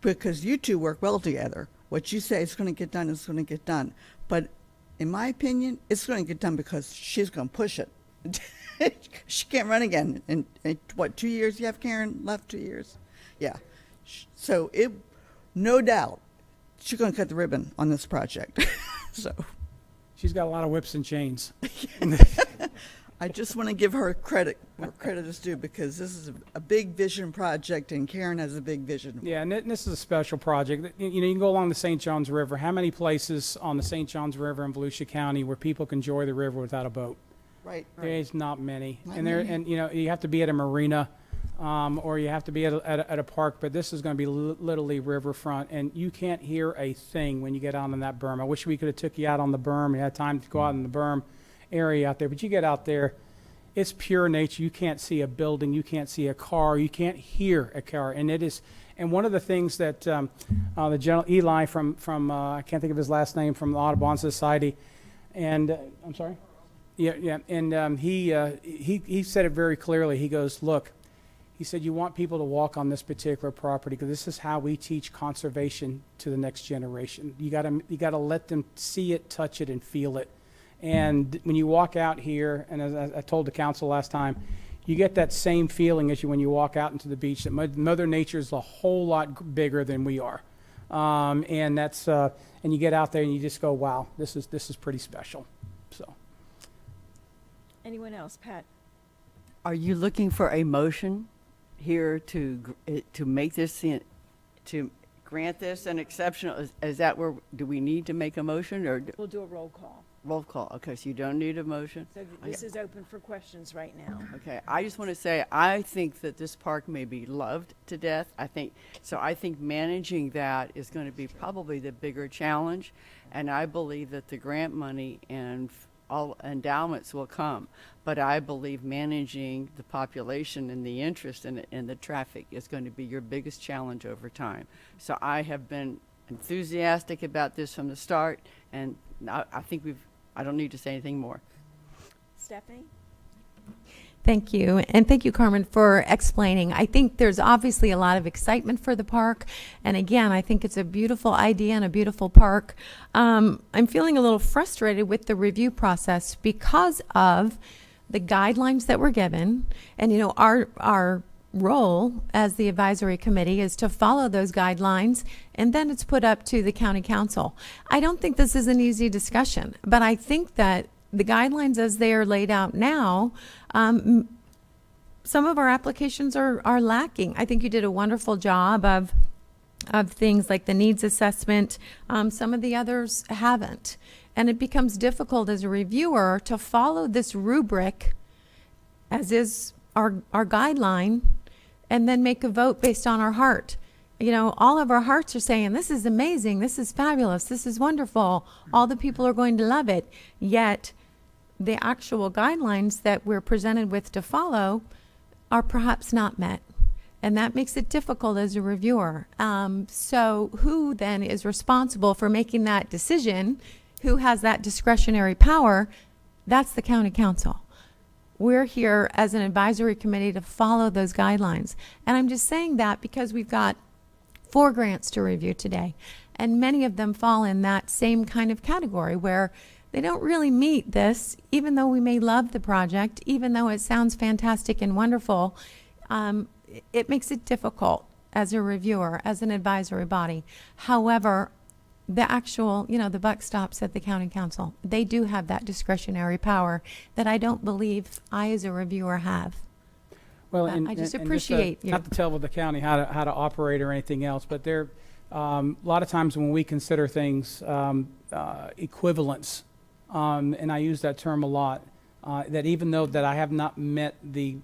because you two work well together, what you say is going to get done is going to get done. But in my opinion, it's going to get done because she's going to push it. She can't run again. In what, 2 years you have, Karen, left? 2 years? Yeah. So no doubt, she's going to cut the ribbon on this project. So She's got a lot of whips and chains. I just want to give her credit where credit is due, because this is a big vision project, and Karen has a big vision. Yeah, and this is a special project. You know, you can go along the St. Johns River. How many places on the St. Johns River in Volusia County where people can enjoy the river without a boat? Right. There's not many. Not And many. you know, you have to be at a marina, or you have to be at a park. But this is going to be literally riverfront, and you can't hear a thing when you get out on that berm. I wish we could have took you out on the berm. You had time to go out in the berm area out there, but you get out there, it's pure nature. You can't see a building, you can't see a car, you can't hear a car, and it is. And one of the things that the General Eli from I can't think of his last name, from the Audubon Society, and I'm sorry, yeah, and he said it very clearly. He goes, look, he said, you want people to walk on this particular property because this is how we teach conservation to the next generation. You gotta let them see it, touch it, and feel it. And when you walk out here, and as I told the council last time, you get that same feeling as when you walk out into the beach, that Mother Nature is a whole lot bigger than we are. And that's and you get out there and you just go, wow, this is pretty special. So, Anyone else? Pat? Are you looking for a motion here to make this, to grant this an exceptional? Is that where, do we need to make a motion, or We'll do a roll call. roll call? Okay, so you don't need a motion? So this is open for questions right now. Okay, I just want to say, I think that this park may be loved to death. I think managing that is going to be probably the bigger challenge, and I believe that the grant money and all endowments will come, but I believe managing the population and the interest in the traffic is going to be your biggest challenge over time. So I have been enthusiastic about this from the start, and I think I don't need to say anything more. Stephanie? Thank you. And thank you, Carmen, for explaining. I think there's obviously a lot of excitement for the park. And again, I think it's a beautiful idea and a beautiful park. I'm feeling a little frustrated with the review process because of the guidelines that were given. And, you know, our role as the advisory committee is to follow those guidelines, and then it's put up to the county council. I don't think this is an easy discussion, but I think that the guidelines as they are laid out now, some of our applications are lacking. I think you did a wonderful job of things like the needs assessment. Some of the others haven't. And it becomes difficult as a reviewer to follow this rubric, as is our guideline, and then make a vote based on our heart. You know, all of our hearts are saying, this is amazing, this is fabulous, this is wonderful, all the people are going to love it. Yet, the actual guidelines that we're presented with to follow are perhaps not met. And that makes it difficult as a reviewer. So who then is responsible for making that decision? Who has that discretionary power? That's the county council. We're here as an advisory committee to follow those guidelines. And I'm just saying that because we've got 4 grants to review today. And many of them fall in that same kind of category where they don't really meet this, even though we may love the project, even though it sounds fantastic and wonderful. It makes it difficult as a reviewer, as an advisory body. However, the actual, the buck stops at the county council. They do have that discretionary power that I don't believe I, as a reviewer, have. Well, But and I just and appreciate you. Not to tell the county how to operate or anything else, but there, a lot of times when we consider things, equivalence, and I use that term a lot, that even though that I have not met the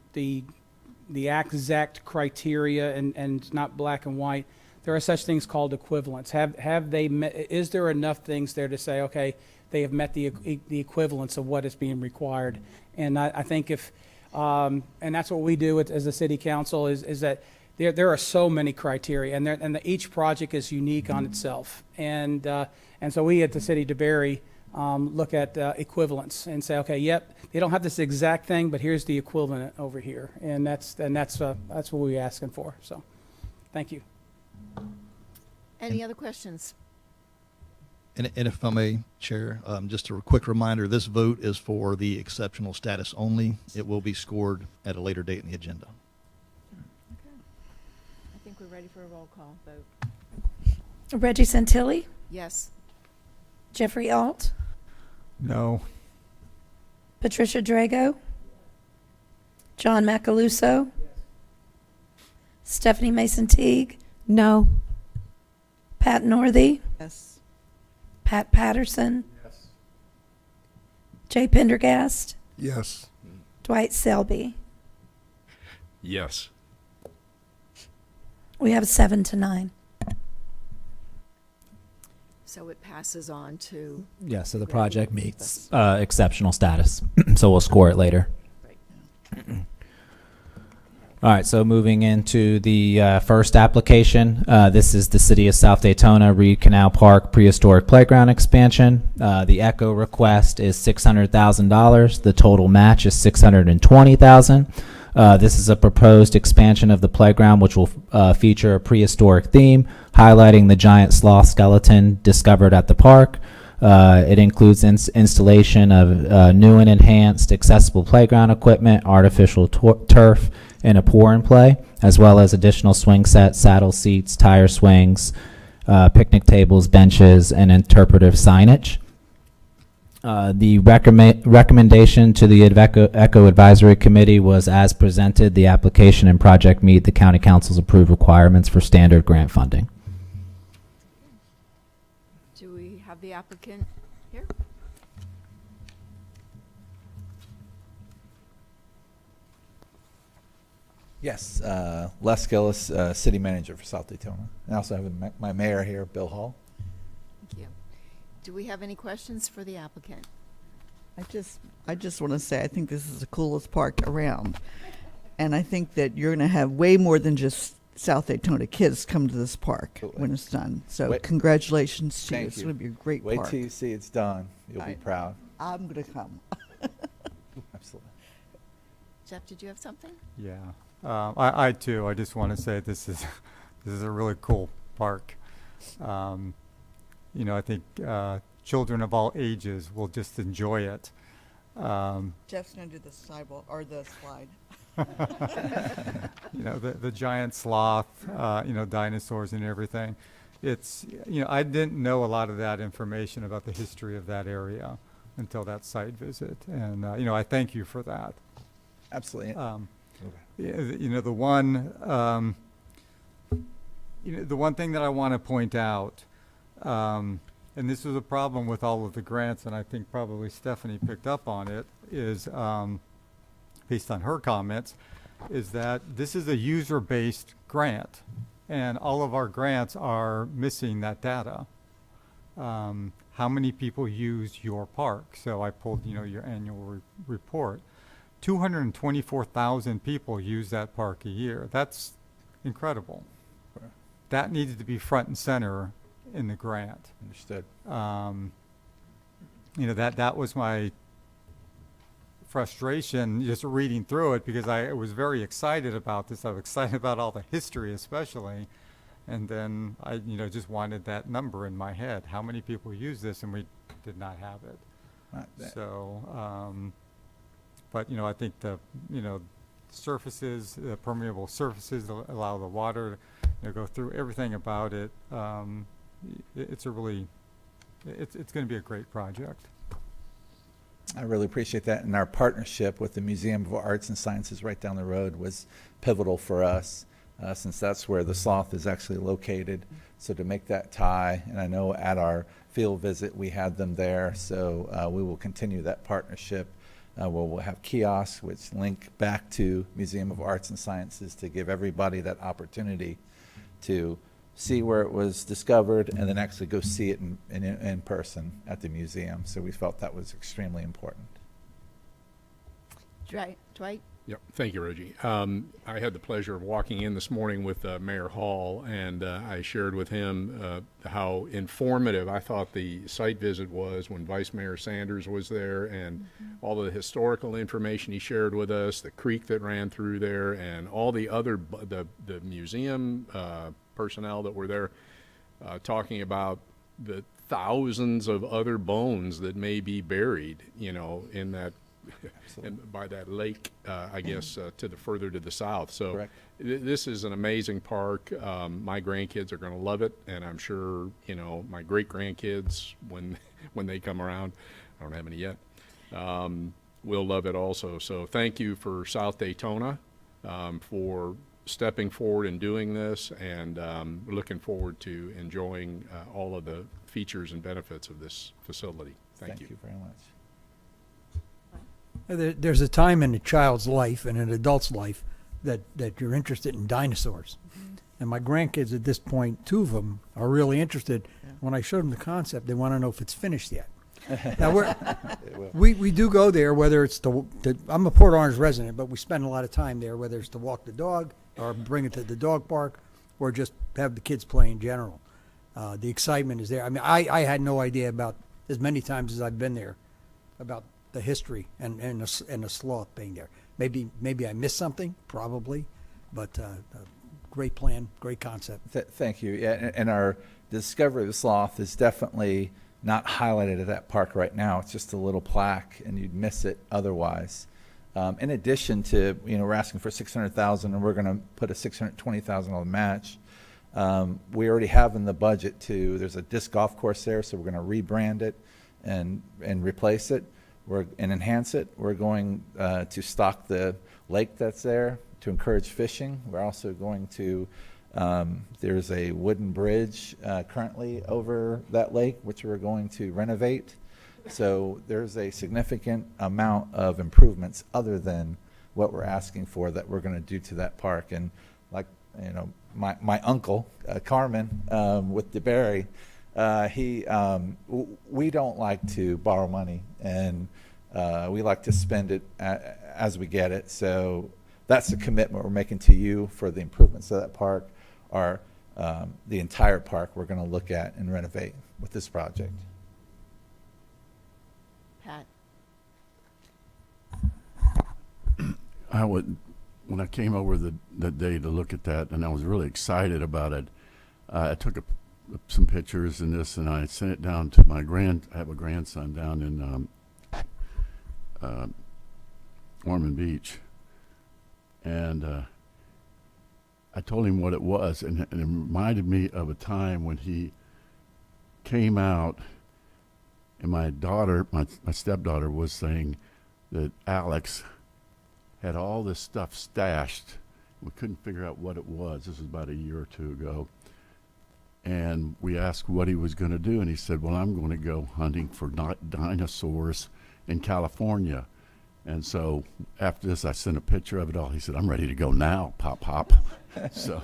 exact criteria and it's not black and white, there are such things called equivalents. Have they met, is there enough things there to say, okay, they have met the equivalence of what is being required? And I think if, and that's what we do as a city council is that there are so many criteria, and each project is unique on itself. And so we at the city of DeBary look at equivalence and say, okay, yep, they don't have this exact thing, but here's the equivalent over here, and that's what we're asking for. So, thank you. Any other questions? And if I may, Chair, just a quick reminder, this vote is for the exceptional status only. It will be scored at a later date in the agenda. Okay. I think we're ready for a roll call vote. Reggie Santilli, Yes. Jeffrey Alt, No. Patricia Drago, John Macaluso, Stephanie Mason Teague, No. Pat Northey, Yes. Pat Patterson, Jay Pendergast, Yes. Dwight Selby. Yes. We have 7-9. So it passes on to, Yeah, so the project meets exceptional status. So we'll score it later. All right, so moving into the first application, this is the City of South Daytona Reed Canal Park Prehistoric Playground Expansion. The ECHO request is $600,000. The total match is $620,000. This is a proposed expansion of the playground, which will feature a prehistoric theme, highlighting the giant sloth skeleton discovered at the park. It includes installation of new and enhanced accessible playground equipment, artificial turf, and a pour and play, as well as additional swing sets, saddle seats, tire swings, picnic tables, benches, and interpretive signage. The recommendation to the ECHO Advisory Committee was as presented. The application and project meet the County Council's approved requirements for standard grant funding. do we have the applicant here? Yes, Les Gillis, City Manager for South Daytona. I also have my mayor here, Bill Hall. Thank you. Do we have any questions for the applicant? I just want to say I think this is the coolest park around, and I think that you're going to have way more than just South Daytona kids come to this park when it's done. So Wait. congratulations to you. Thank It's you. going to be a great Wait park. till you see it's done. You'll be Right. proud. I'm going to come. Absolutely. Jeff, did you have something? Yeah. I too, I just want to say this is a really cool park. I think children of all ages will just enjoy it. Jeff's going to do the sidewalk or the slide. The giant sloth, dinosaurs and everything. It's, I didn't know a lot of that information about the history of that area until that site visit. And, I thank you for that. Absolutely. The one thing that I want to point out, and this was a problem with all of the grants, and I think probably Stephanie picked up on it, is based on her comments, is that this is a user-based grant, and all of our grants are missing that data. How many people use your park? So I pulled, your annual report. 224,000 people use that park a year. That's incredible. That needs to be front and center in the grant. Understood. That was my frustration just reading through it, because I was very excited about this. I was excited about all the history especially. And then I, just wanted that number in my head. How many people use this? And we did not have it. So, but, I think the surfaces, the permeable surfaces allow the water to go through everything about it. It's going to be a great project. I really appreciate that. And our partnership with the Museum of Arts and Sciences right down the road was pivotal for us, since that's where the sloth is actually located. So to make that tie, and I know at our field visit we had them there, so we will continue that partnership. Where we'll have kiosks which link back to Museum of Arts and Sciences to give everybody that opportunity to see where it was discovered and then actually go see it in person at the museum. So we felt that was extremely important. Dwight? Yep. Thank you, Reggie. I had the pleasure of walking in this morning with Mayor Hall, and I shared with him how informative I thought the site visit was when Vice Mayor Sanders was there, and all the historical information he shared with us, the creek that ran through there, and all the other the museum personnel that were there talking about the thousands of other bones that may be buried, in that. And by that lake, I guess, to the further to the south. So this is an amazing park. My grandkids are going to love it, and I'm sure my great grandkids when they come around. I don't have any yet. Will love it also. So thank you for South Daytona for stepping forward and doing this, and we're looking forward to enjoying all of the features and benefits of this facility. Thank you very much. There's a time in a child's life and an adult's life that you're interested in dinosaurs. And my grandkids at this point, 2 of them, are really interested. When I showed them the concept, they want to know if it's finished yet. Now, we do go there, whether it's I'm a Port Orange resident, but we spend a lot of time there, whether it's to walk the dog or bring it to the dog park or just have the kids play in general. The excitement is there. I mean, I had no idea about, as many times as I've been there, about the history and the sloth being there. Maybe I missed something, probably, but great plan, great concept. Thank you. Yeah, and our discovery of the sloth is definitely not highlighted at that park right now. It's just a little plaque, and you'd miss it otherwise. In addition to, we're asking for $600,000, and we're going to put a $620,000 match. We already have in the budget there's a disc golf course there, so we're going to rebrand it and replace it. And enhance it. We're going to stock the lake that's there to encourage fishing. We're also going to, there's a wooden bridge currently over that lake, which we're going to renovate. So there's a significant amount of improvements other than what we're asking for that we're going to do to that park. And like, my uncle, Carmen, with DeBerry, we don't like to borrow money, and we like to spend it as we get it. So that's the commitment we're making to you for the improvements of that park, or the entire park we're going to look at and renovate with this project. Pat? When I came over that day to look at that, and I was really excited about it, I took some pictures and this, and I sent it down to I have a grandson down in Ormond Beach, and I told him what it was, and it reminded me of a time when he came out, and my stepdaughter was saying that Alex had all this stuff stashed. We couldn't figure out what it was. This was about a year or 2 ago. And we asked what he was going to do, and he said, well, I'm going to go hunting for dinosaurs in California. And so after this, I sent a picture of it all. He said, I'm ready to go now, Pop. So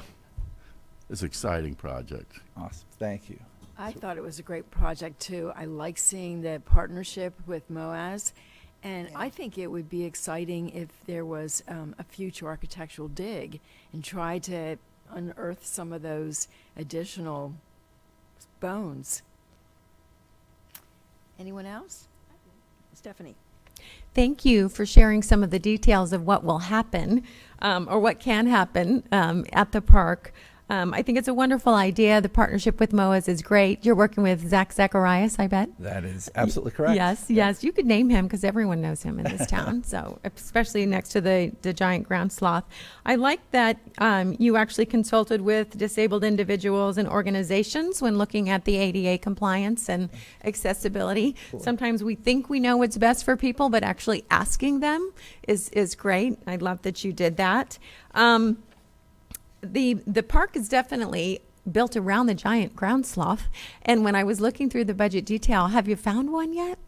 it's an exciting project. Awesome. Thank you. I thought it was a great project, too. I like seeing the partnership with MOAS, and I think it would be exciting if there was a future architectural dig and try to unearth some of those additional bones. Anyone else? Stephanie? Thank you for sharing some of the details of what will happen or what can happen at the park. I think it's a wonderful idea. The partnership with MOAS is great. You're working with Zach Zacharias, I bet. That is absolutely correct. Yes, yes. You could name him because everyone knows him in this town. So, especially next to the giant ground sloth. I like that you actually consulted with disabled individuals and organizations when looking at the ADA compliance and accessibility. Sometimes we think we know what's best for people, but actually asking them is great. I love that you did that. The park is definitely built around the giant ground sloth. And when I was looking through the budget detail, have you found one yet?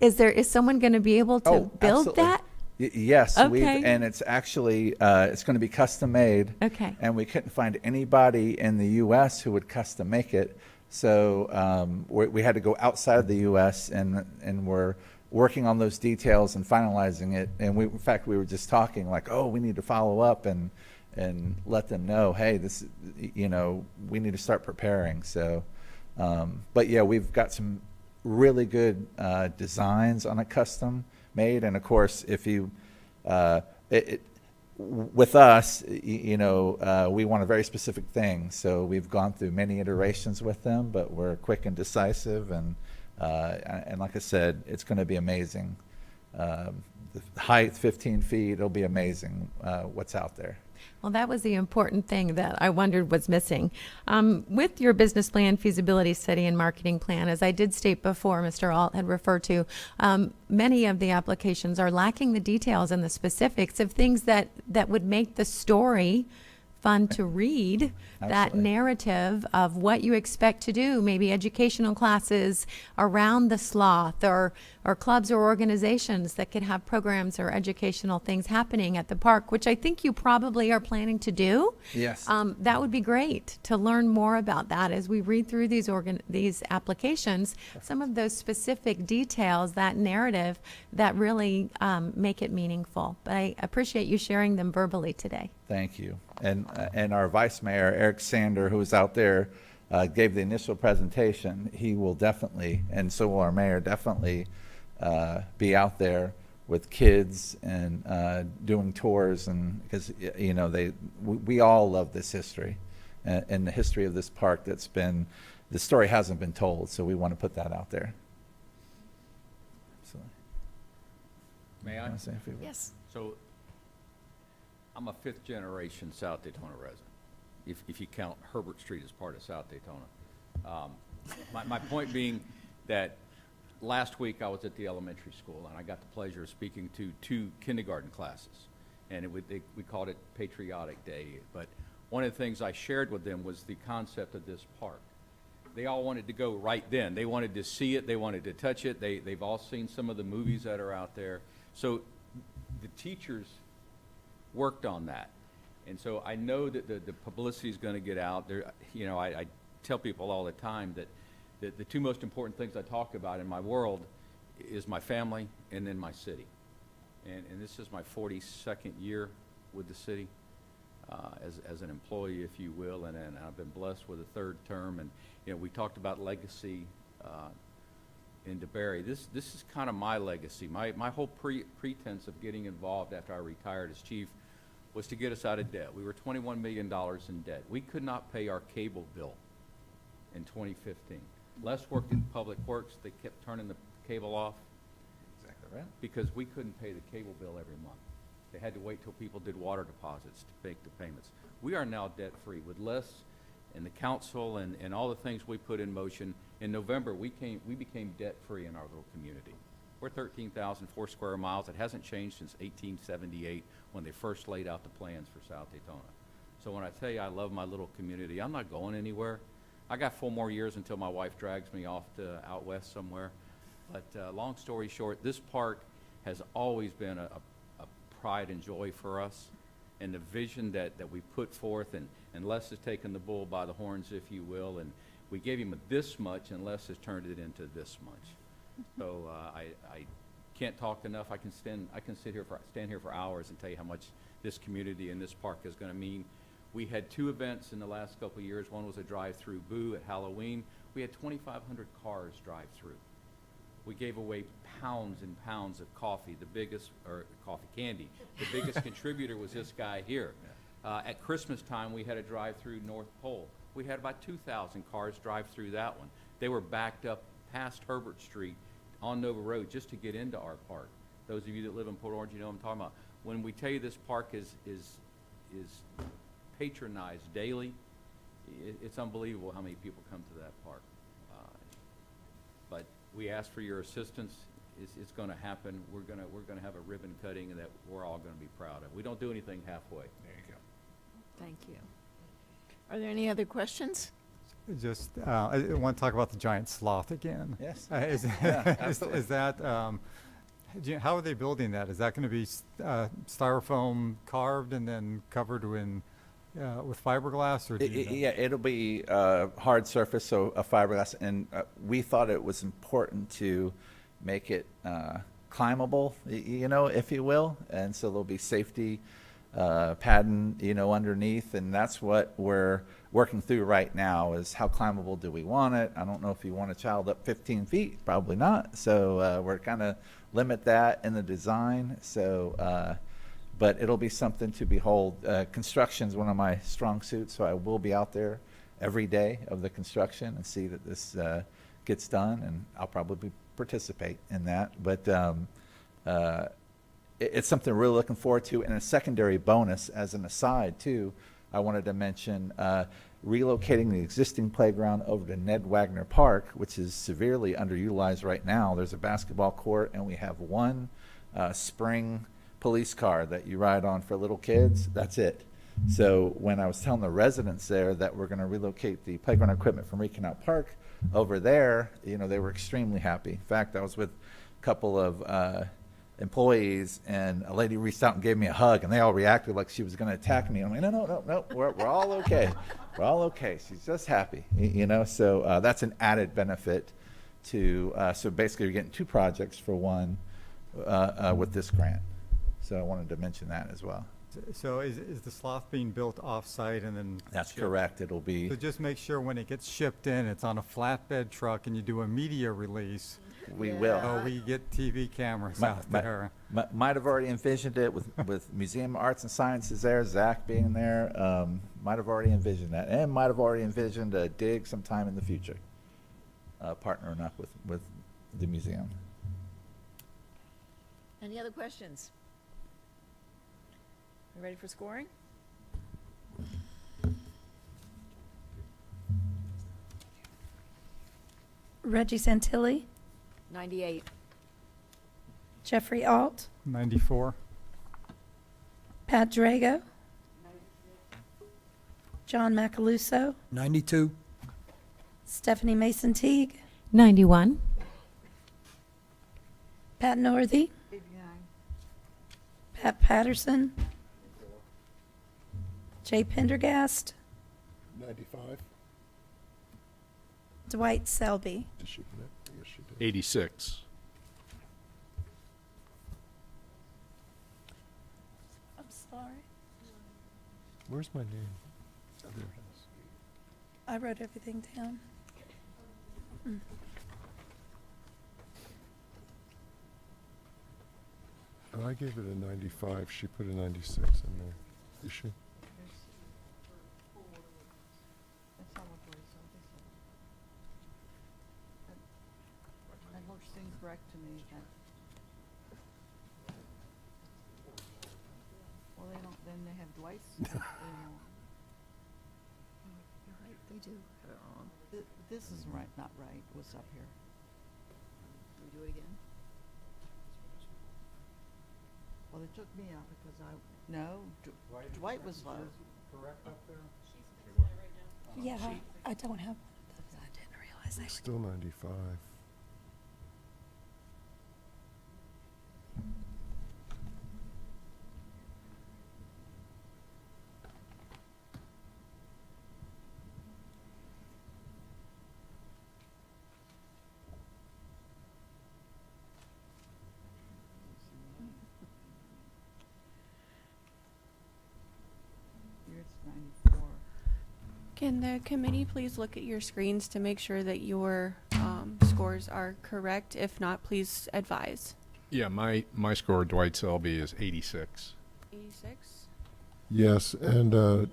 Is someone going to be able to build absolutely. that? Yes, Okay. and it's actually it's going to be custom made. Okay. And we couldn't find anybody in the U.S. who would custom make it, so we had to go outside of the U.S. and we're working on those details and finalizing it. And in fact, we were just talking like, oh, we need to follow up and let them know, hey, this, we need to start preparing. So, but yeah, we've got some really good designs on a custom made. And of course, if you, with us, we want a very specific thing. So we've gone through many iterations with them, but we're quick and decisive. And like I said, it's going to be amazing. The height, 15 feet, it'll be amazing what's out there. Well, that was the important thing that I wondered was missing. With your business plan, feasibility study, and marketing plan, as I did state before, Mr. Alt had referred to, many of the applications are lacking the details and the specifics of things that would make the story fun to read, that Absolutely. narrative of what you expect to do, maybe educational classes around the sloth or clubs or organizations that could have programs or educational things happening at the park, which I think you probably are planning to do. Yes. That would be great to learn more about that as we read through these applications, some of those specific details, that narrative that really make it meaningful. But I appreciate you sharing them verbally today. Thank you. And our Vice Mayor, Eric Sander, who was out there, gave the initial presentation. He will definitely, and so will our mayor, definitely be out there with kids and doing tours, and because we all love this history and the history of this park. The story hasn't been told, so we want to put that out there. Absolutely. May I? Say a few words? Yes. So, I'm a fifth generation South Daytona resident, if you count Herbert Street as part of South Daytona. My point being that last week I was at the elementary school and I got the pleasure of speaking to 2 kindergarten classes, and we called it Patriotic Day. But one of the things I shared with them was the concept of this park. They all wanted to go right then. They wanted to see it. They wanted to touch it. They've all seen some of the movies that are out there. So the teachers worked on that. And so I know that the publicity is going to get out there. I tell people all the time that the 2 most important things I talk about in my world is my family and then my city. And this is my 42nd year with the city as an employee, if you will, and I've been blessed with a 3rd term. And we talked about legacy in DeBerry. This is kind of my legacy. My whole pretense of getting involved after I retired as chief was to get us out of debt. We were $21 million in debt. We could not pay our cable bill in 2015. Les worked in Public Works. They kept turning the cable off. Exactly right. Because we couldn't pay the cable bill every month. They had to wait till people did water deposits to make the payments. We are now debt-free. With Les and the council and all the things we put in motion, in November we became debt-free in our little community. We're 13,004 square miles. It hasn't changed since 1878 when they first laid out the plans for South Daytona. So when I tell you I love my little community, I'm not going anywhere. I got 4 more years until my wife drags me off to out west somewhere. But long story short, this park has always been a pride and joy for us. And the vision that we put forth, and Les has taken the bull by the horns, if you will, and we gave him this much, and Les has turned it into this much. So I can't talk enough. I can stand here for hours and tell you how much this community and this park is going to mean. We had 2 events in the last couple of years. One was a drive-through boo at Halloween. We had 2,500 cars drive through. We gave away pounds and pounds of coffee, coffee candy. The biggest contributor was this guy here. At Christmas time, we had a drive-through North Pole. We had about 2,000 cars drive through that one. They were backed up past Herbert Street on Nova Road just to get into our park. Those of you that live in Port Orange, you know what I'm talking about. When we tell you this park is patronized daily, it's unbelievable how many people come to that park. But we ask for your assistance. It's going to happen. We're going to have a ribbon cutting that we're all going to be proud of. We don't do anything halfway. There you go. Thank you. Are there any other questions? Just, I want to talk about the giant sloth again. Yes. Is absolutely. is that, how are they building that? Is that going to be styrofoam carved and then covered with fiberglass, or do you know? Yeah, it'll be hard surface, so a fiberglass, and we thought it was important to make it climbable, if you will, and so there'll be safety padding, underneath, and that's what we're working through right now is how climbable do we want it. I don't know if you want a child up 15 feet, probably not, so we're kind of limit that in the design, so but it'll be something to behold. Construction's one of my strong suits, so I will be out there every day of the construction and see that this gets done, and I'll probably participate in that. But it's something we're really looking forward to. And a secondary bonus, as an aside too, I wanted to mention relocating the existing playground over to Ned Wagner Park, which is severely underutilized right now. There's a basketball court, and we have one spring police car that you ride on for little kids. That's it. So when I was telling the residents there that we're going to relocate the playground equipment from Reconnout Park over there, they were extremely happy. In fact, I was with a couple of employees, and a lady reached out and gave me a hug, and they all reacted like she was going to attack me. I'm like, no, we're all okay. We're all okay. She's just happy, So that's an added benefit to. So basically, you're getting two projects for one with this grant. So I wanted to mention that as well. So is the sloth being built off-site and then? That's correct. It'll be. So just make sure when it gets shipped in, it's on a flatbed truck, and you do a media release. We will. Oh, we get TV cameras out there. Might have already envisioned it with Museum of Arts and Sciences there, Zach being there. Might have already envisioned that, and might have already envisioned a dig sometime in the future, partnering up with the museum. Any other questions? Are you ready for scoring? Reggie Santilli, 98. Jeffrey Alt, 94. Pat Drago, John Macaluso, 92. Stephanie Mason Teague, 91. Pat Northey, Pat Patterson, Jay Pendergast, 95. Dwight Selby. Did she put it? Yes, she did. 86. I'm sorry. Where's my name? Oh, there it is. I wrote everything down. Oh, I gave it a 95. She put a 96 in there. Is she? That looks incorrect to me. Well, then they have Dwight's anymore. You're right, they do have it wrong. This is not right, what's up here. Can we do it again? Well, they took me out because Dwight was low. Correct up there? Yeah, I don't have one of those. I didn't realize I It's still 95. Here's 94. Can the committee please look at your screens to make sure that your scores are correct? If not, please advise. Yeah, my score, Dwight Selby, is 86. 86. Yes, and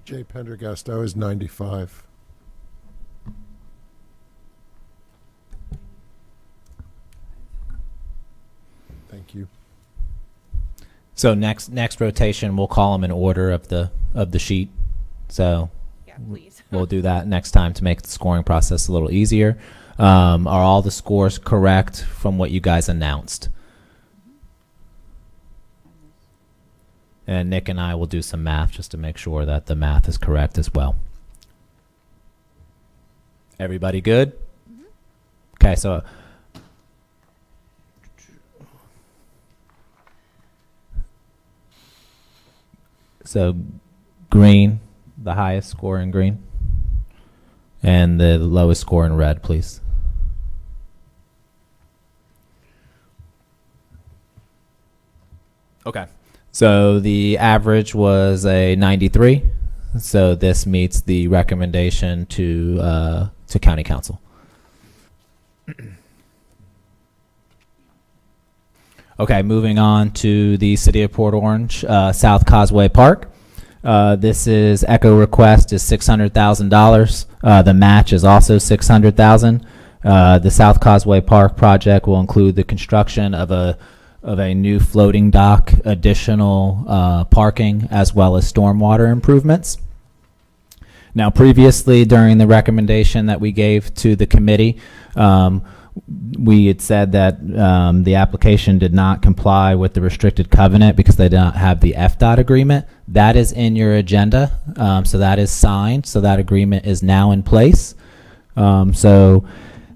Jay Pendergast, I was 95. Thank you. So next rotation, we'll call them in order of the sheet. So Yeah, please. we'll do that next time to make the scoring process a little easier. Are all the scores correct from what you guys announced? And Nick and I will do some math just to make sure that the math is correct as well. Everybody good? Okay, so green, the highest score in green, and the lowest score in red, please. Okay. So the average was a 93. So this meets the recommendation to County Council. Okay, moving on to the City of Port Orange, South Causeway Park. This is Echo request is $600,000. The match is also $600,000. The South Causeway Park project will include the construction of a new floating dock, additional parking, as well as stormwater improvements. Now, previously, during the recommendation that we gave to the committee, we had said that the application did not comply with the restricted covenant because they did not have the FDOT agreement. That is in your agenda, so that is signed, so that agreement is now in place. So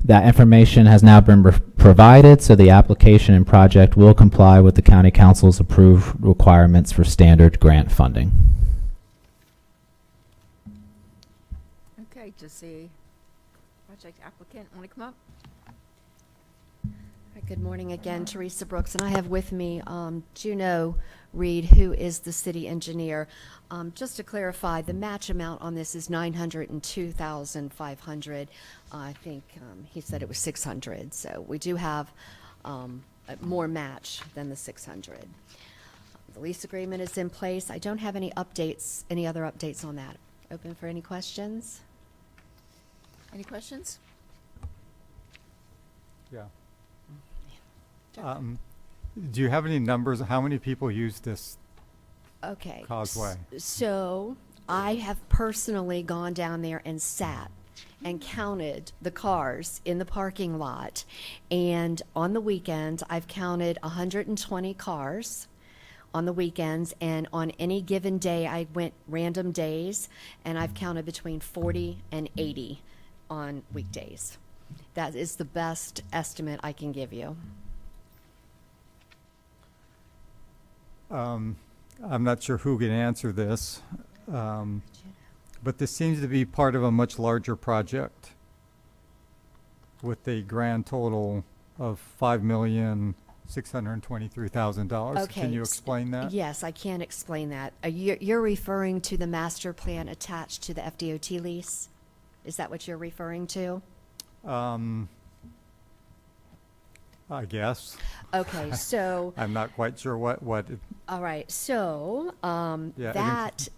that information has now been provided, so the application and project will comply with the County Council's approved requirements for standard grant funding. Okay, does the project applicant want to come up? Good morning again, Teresa Brooks, and I have with me Juno Reed, who is the city engineer. Just to clarify, the match amount on this is $902,500. I think he said it was $600, so we do have more match than the $600. The lease agreement is in place. I don't have any updates, any other updates on that. Open for any questions? Any questions? Yeah. Do you have any numbers? How many people use this Okay. causeway? So I have personally gone down there and sat and counted the cars in the parking lot. And on the weekends, I've counted 120 cars on the weekends. And on any given day, I went random days, and I've counted between 40 and 80 on weekdays. That is the best estimate I can give you. I'm not sure who can answer this, but this seems to be part of a much larger project with a grand total of $5,623,000. Okay. Can you explain that? Yes, I can explain that. You're referring to the master plan attached to the FDOT lease? Is that what you're referring to? I guess. Okay, so. I'm not quite sure what All right, so that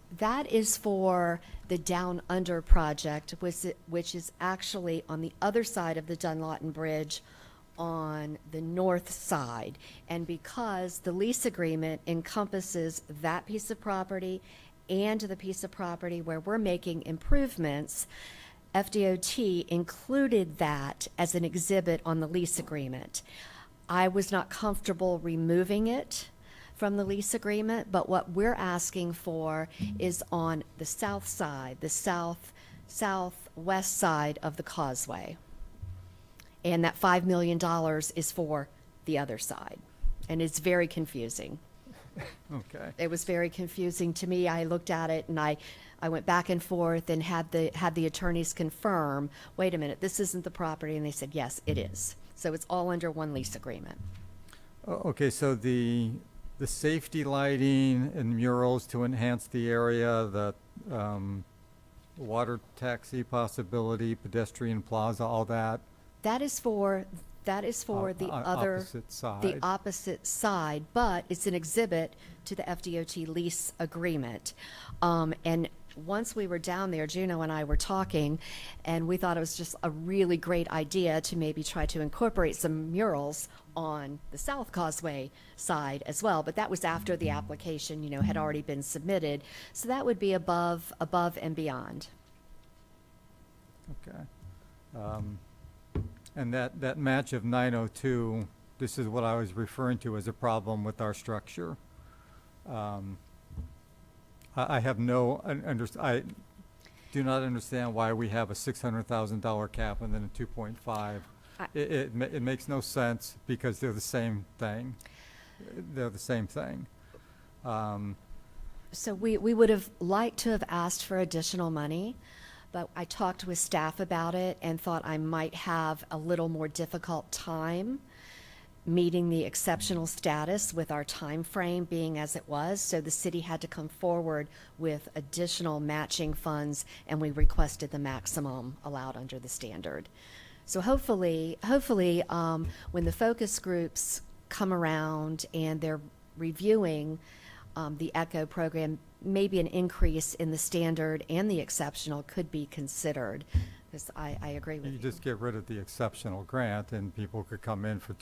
is for the Down Under project, which is actually on the other side of the Dunlawton Bridge on the north side. And because the lease agreement encompasses that piece of property and the piece of property where we're making improvements, FDOT included that as an exhibit on the lease agreement. I was not comfortable removing it from the lease agreement, but what we're asking for is on the south side, the southwest side of the causeway. And that $5 million is for the other side. And it's very confusing. Okay. It was very confusing to me. I looked at it and I went back and forth and had the attorneys confirm, wait a minute, this isn't the property. And they said, yes, it is. So it's all under one lease agreement. Okay, so the safety lighting and murals to enhance the area, the water taxi possibility, pedestrian plaza, all that. That is for That is for the other, opposite side. the opposite side, but it's an exhibit to the FDOT lease agreement. And once we were down there, Juno and I were talking, and we thought it was just a really great idea to maybe try to incorporate some murals on the South Causeway side as well. But that was after the application, had already been submitted. So that would be above and beyond. Okay. And that match of 902, this is what I was referring to as a problem with our structure. I have no, I do not understand why we have a $600,000 cap and then a 2.5. It makes no sense because they're the same thing. They're the same thing. So we would have liked to have asked for additional money, but I talked with staff about it and thought I might have a little more difficult time meeting the exceptional status with our time frame being as it was. So the city had to come forward with additional matching funds, and we requested the maximum allowed under the standard. So hopefully, when the focus groups come around and they're reviewing the ECHO program, maybe an increase in the standard and the exceptional could be considered. Because I agree with you. You just get rid of the exceptional grant and people could come in for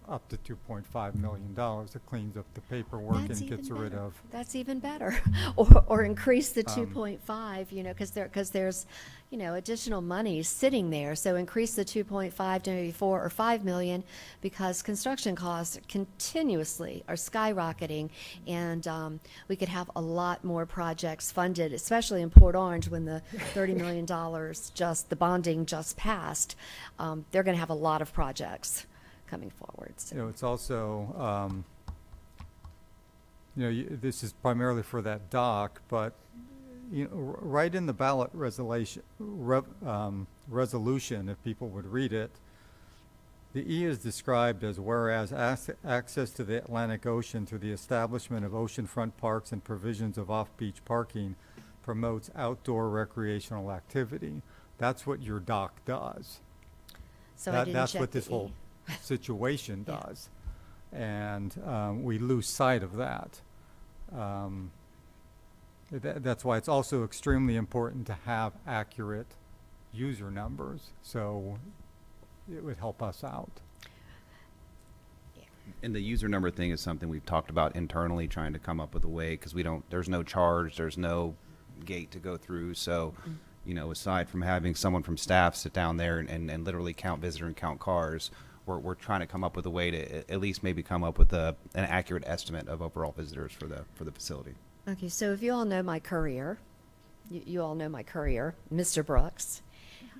up to $2.5 million. It cleans up the paperwork That's and gets even rid better. of. That's even better. Or increase the 2.5, because there's, additional money sitting there. So increase the 2.5 to maybe 4 or 5 million, because construction costs continuously are skyrocketing, and we could have a lot more projects funded, especially in Port Orange when the $30 million the bonding just passed. They're going to have a lot of projects coming forward. So. It's also, this is primarily for that dock, but right in the ballot resolution, if people would read it, the E is described as whereas access to the Atlantic Ocean through the establishment of oceanfront parks and provisions of off-beach parking promotes outdoor recreational activity. That's what your dock does. So I didn't that's check what the this whole E. situation does. And we lose sight of that. That's why it's also extremely important to have accurate user numbers. So it would help us out. And the user number thing is something we've talked about internally, trying to come up with a way, because there's no charge, there's no gate to go through. So, aside from having someone from staff sit down there and literally count visitor and count cars, we're trying to come up with a way to at least maybe come up with an accurate estimate of overall visitors for the facility. Okay, so if you all know my courier, you all know my courier, Mr. Brooks.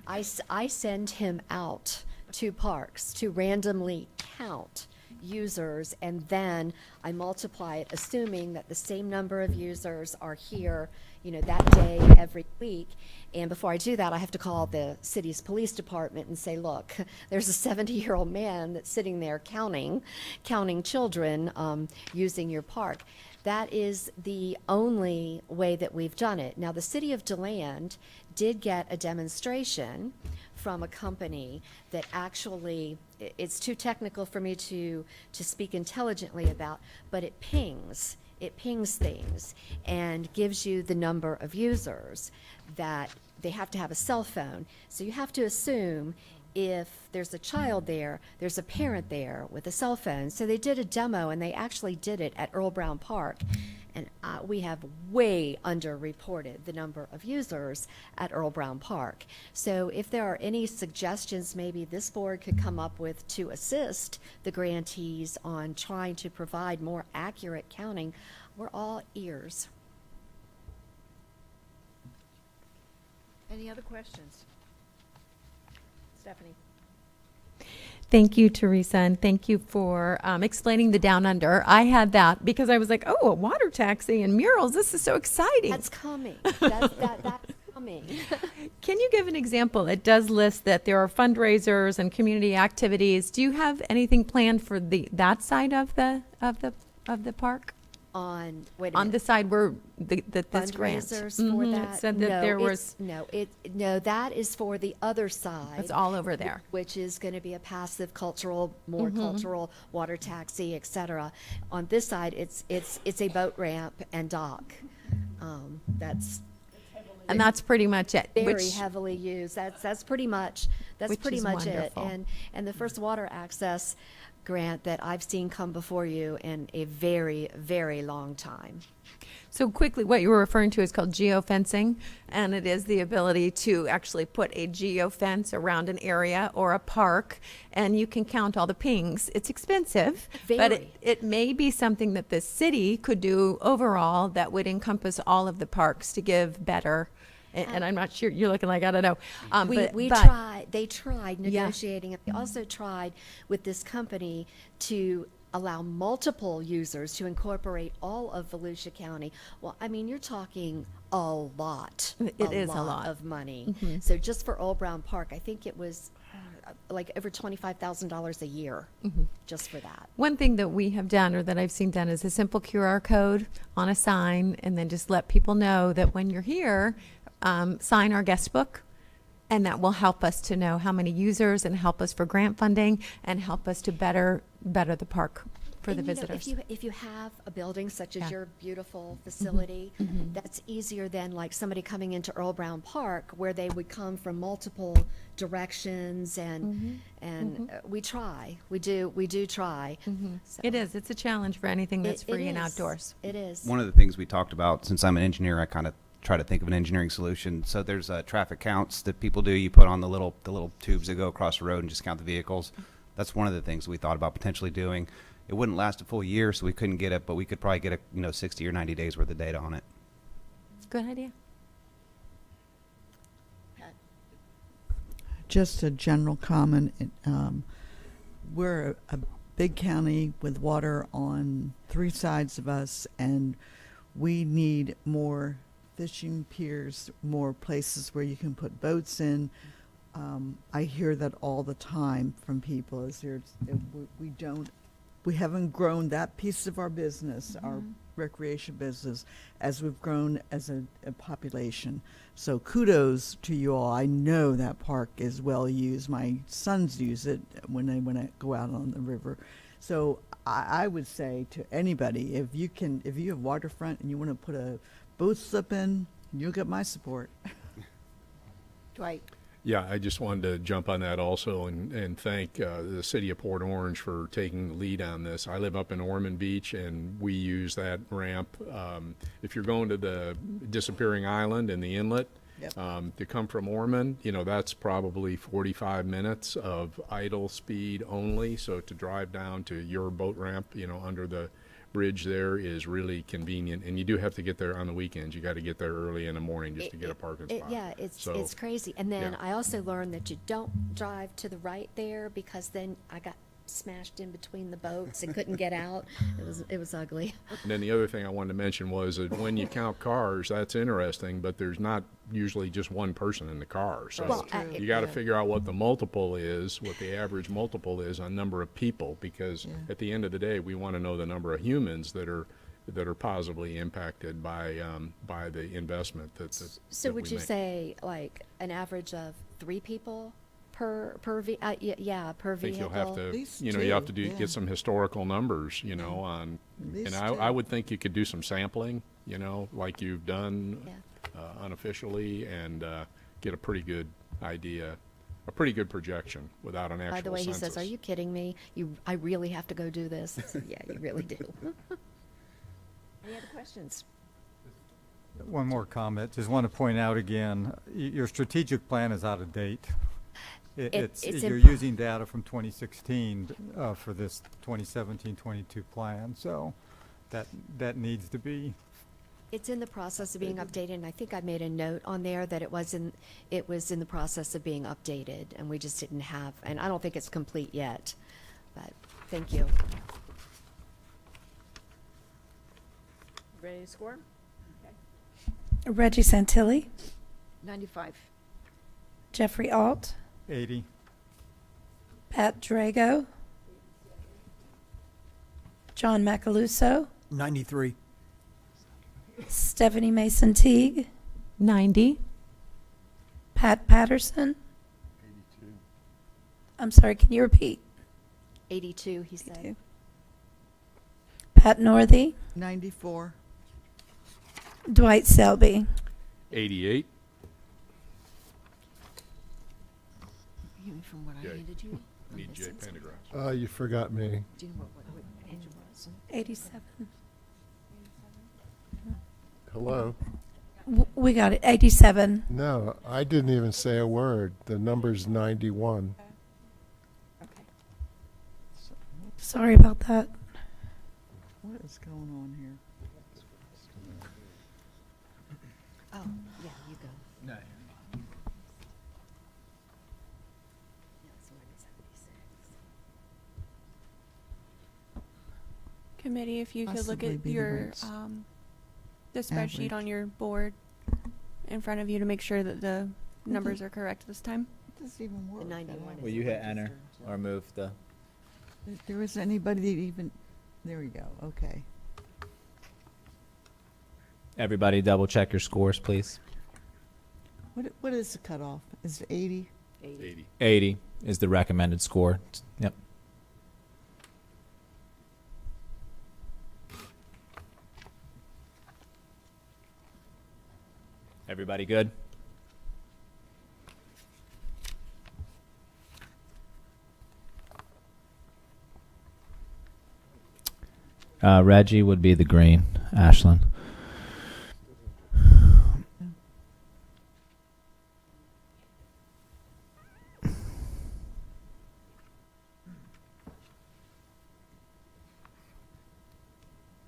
I send him out to parks to randomly count users, and then I multiply it, assuming that the same number of users are here, that day every week. And before I do that, I have to call the city's police department and say, look, there's a 70-year-old man that's sitting there counting children using your park. That is the only way that we've done it. Now, the city of DeLand did get a demonstration from a company that actually, it's too technical for me to speak intelligently about, but it pings things and gives you the number of users. That they have to have a cell phone. So you have to assume if there's a child there, there's a parent there with a cell phone. So they did a demo, and they actually did it at Earl Brown Park. And we have way underreported the number of users at Earl Brown Park. So if there are any suggestions maybe this board could come up with to assist the grantees on trying to provide more accurate counting, we're all ears. Any other questions? Stephanie? Thank you, Teresa, and thank you for explaining the Down Under. I had that because I was like, oh, a water taxi and murals. This is so exciting. That's coming. That's coming. Can you give an example? It does list that there are fundraisers and community activities. Do you have anything planned for that side of the park? On, wait a On minute. the side where this grant. Fundraisers for Mhm, that? It said that No, there it's- was, No, that is for the other side. it's all over there. Which is going to be a passive cultural, more Mm-hmm. cultural, water taxi, et cetera. On this side, it's a boat ramp and dock. That's And that's pretty much it. very which- heavily used. That's pretty much, Which is it. wonderful. And the first water access grant that I've seen come before you in a very, very long time. So quickly, what you were referring to is called geofencing, and it is the ability to actually put a geofence around an area or a park, and you can count all the pings. It's expensive, but Very. it may be something that the city could do overall that would encompass all of the parks to give better. And I'm not sure, you're looking like, I don't know. They tried Yeah. negotiating it. They also tried with this company to allow multiple users to incorporate all of Volusia County. Well, I mean, you're talking a lot. It is a lot. of money. Mhm. So just for Old Brown Park, I think it was like over $25,000 a year just for that. One thing that we have done, or that I've seen done, is a simple QR code on a sign, and then just let people know that when you're here, sign our guest book, and that will help us to know how many users, and help us for grant funding, and help us to better the park for the And, you know, visitors. if you have a building such as Yeah. your beautiful facility, that's easier than like somebody coming into Earl Brown Park where they would come from multiple directions and we try. We do try. So It is. It's a challenge for anything that's it free and is. outdoors. It is. One of the things we talked about, since I'm an engineer, I kind of try to think of an engineering solution. So there's traffic counts that people do. You put on the little tubes that go across the road and just count the vehicles. That's one of the things we thought about potentially doing. It wouldn't last a full year, so we couldn't get it, but we could probably get 60 or 90 days worth of data on it. Good idea. Just a general comment. We're a big county with water on 3 sides of us, and we need more fishing piers, more places where you can put boats in. I hear that all the time from people. We haven't grown that piece of our business, our recreation business, as we've grown as a population. So kudos to you all. I know that park is well used. My sons use it when I go out on the river. So I would say to anybody, if you have waterfront and you want to put a boat slip in, you'll get my support. Dwight? Yeah, I just wanted to jump on that also and thank the city of Port Orange for taking the lead on this. I live up in Ormond Beach, and we use that ramp. If you're going to the Disappearing Island and the inlet, to come from Ormond, that's probably 45 minutes of idle speed only. So to drive down to your boat ramp, under the bridge there is really convenient, and you do have to get there on the weekends. You got to get there early in the morning just to get a parking spot. Yeah, it's crazy. And then yeah. I also learned that you don't drive to the right there because then I got smashed in between the boats and couldn't get out. It was ugly. And then the other thing I wanted to mention was that when you count cars, that's interesting, but there's not usually just one person in the car. So Well, you got to figure out what the multiple is, what the average multiple is on number of people, because at the end of the day, we want to know the number of humans that are positively impacted by the investment So that would we you make. say like an average of 3 people per I think vehicle? you'll have to, least you 2, have to yeah. get some historical numbers, on, least and 2. I would think you could do some sampling, like you've done unofficially, and get a pretty good idea, a pretty good projection without an actual By the way, census. he says, "Are you kidding me? I really have to go do this." I said, yeah, you really do. Any other questions? One more comment. Just want to point out again, your strategic plan is out of date. It's You're impo- using data from 2016 for this 2017-22 plan, so that needs to be. It's in the process of being updated, and I think I made a note on there that it was in the process of being updated, and we just didn't have, and I don't think it's complete yet, but thank you. Ready to score? Reggie Santilli, 95. Jeffrey Alt, 80. Pat Drago, John Macaluso, 93. Stephanie Mason Teague, 90. Pat Patterson. I'm sorry, can you repeat? 82, he said. Pat Northey, 94. Dwight Selby. 88. Give me from what I Jay. handed you. Need Jay Pendergrass. You forgot me. Do you know what page it was? 87. Hello? We got it, 87. No, I didn't even say a word. The number's 91. Sorry about that. What is going on here? Oh, yeah, you go. No. Committee, if you could look Possibly at be the your, rates. the spreadsheet Average. on your board in front of you to make sure that the numbers are correct this time. It doesn't even work. The 91 Will is you the hit enter or move the? There isn't anybody that even, there we go, okay. Everybody double check your scores, please. What is the cutoff? Is it 80? 80. 80 is the recommended score. Yep. Everybody good? Reggie would be the green. Ashland.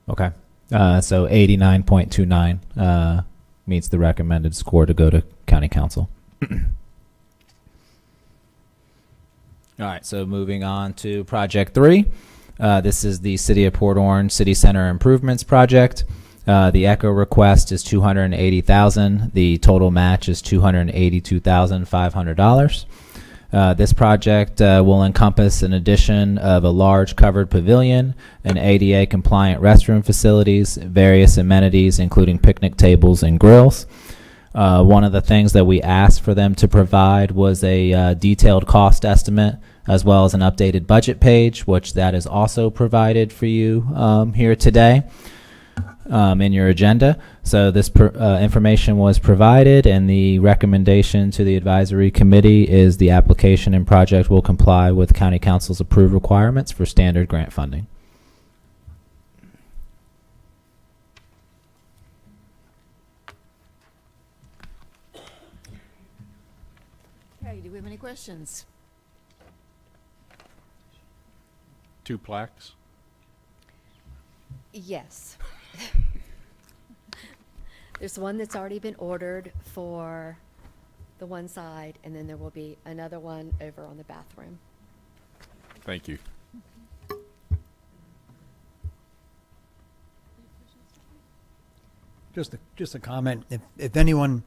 Okay. So 89.29 meets the recommended score to go to county council. All right, so moving on to project 3. This is the City of Port Orange City Center Improvements Project. The ECHO request is $280,000. The total match is $282,500. This project will encompass an addition of a large covered pavilion, an ADA compliant restroom facilities, various amenities including picnic tables and grills. One of the things that we asked for them to provide was a detailed cost estimate as well as an updated budget page, which that is also provided for you here today in your agenda. So this information was provided, and the recommendation to the advisory committee is the application and project will comply with county council's approved requirements for standard grant funding. Okay, do we have any questions? 2 plaques. Yes. There's one that's already been ordered for the one side, and then there will be another one over on the bathroom. Thank you. Just a comment. If anyone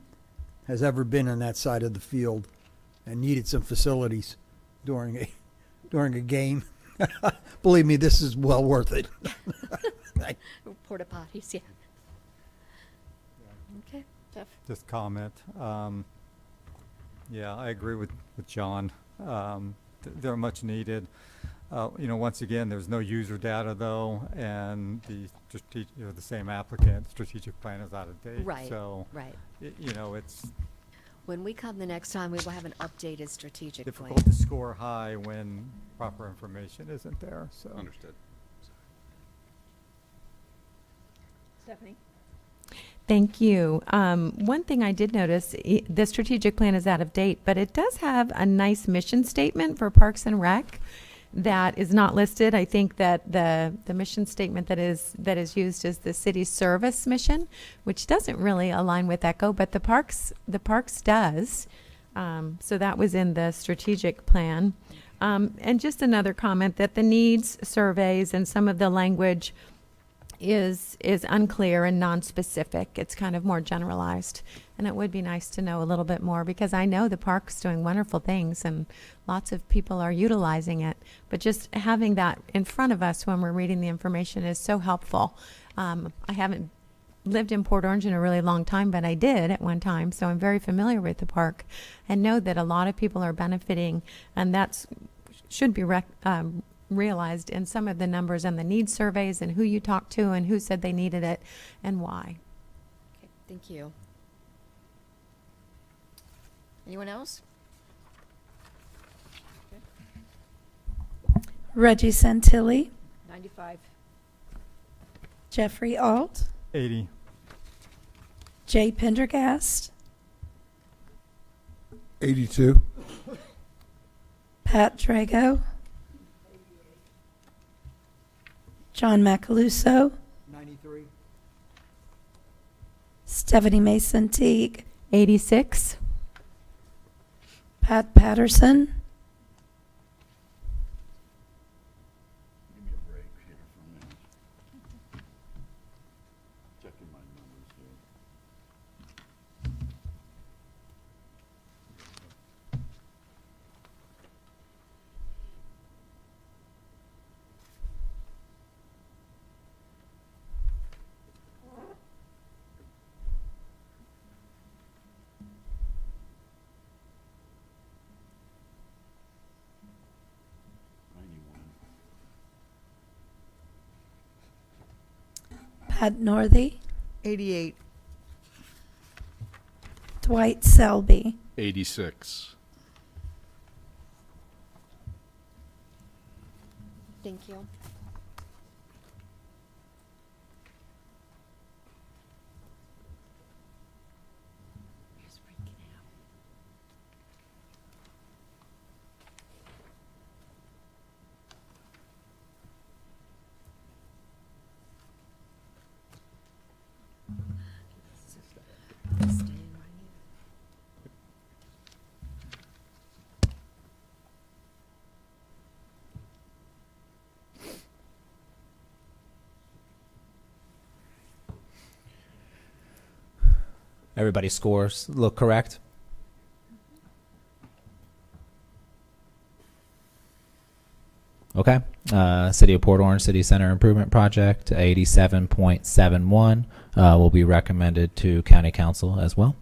has ever been on that side of the field and needed some facilities during a game, believe me, this is well worth it. Porta potties, yeah. Okay, Jeff. Just comment. Yeah, I agree with John. They're much needed. Once again, there's no user data though, and the same applicant strategic plan is out of date. Right, So, right. It's When we come the next time, we will have an updated strategic plan. difficult to score high when proper information isn't there. So Understood. Stephanie? Thank you. One thing I did notice, the strategic plan is out of date, but it does have a nice mission statement for Parks and Rec that is not listed. I think that the mission statement that is used is the city's service mission, which doesn't really align with ECHO, but the parks does. So that was in the strategic plan. And just another comment that the needs surveys and some of the language is unclear and non-specific. It's kind of more generalized, and it would be nice to know a little bit more, because I know the park's doing wonderful things and lots of people are utilizing it, but just having that in front of us when we're reading the information is so helpful. I haven't lived in Port Orange in a really long time, but I did at one time, so I'm very familiar with the park and know that a lot of people are benefiting, and that's should be realized in some of the numbers and the needs surveys and who you talked to and who said they needed it and why. Okay, thank you. Anyone else? Reggie Santilli, 95. Jeffrey Alt, 80. Jay Pendergast, 82. Pat Drago, John Macaluso, 93. Stephanie Mason Teague, 86. Pat Patterson, Give me a break here for a minute. Checking my numbers here. Pat Northey, 88. Dwight Selby, 86. Thank you. Everybody's scores look correct? Okay. City of Port Orange City Center Improvement Project, 87.71, will be recommended to County Council as well.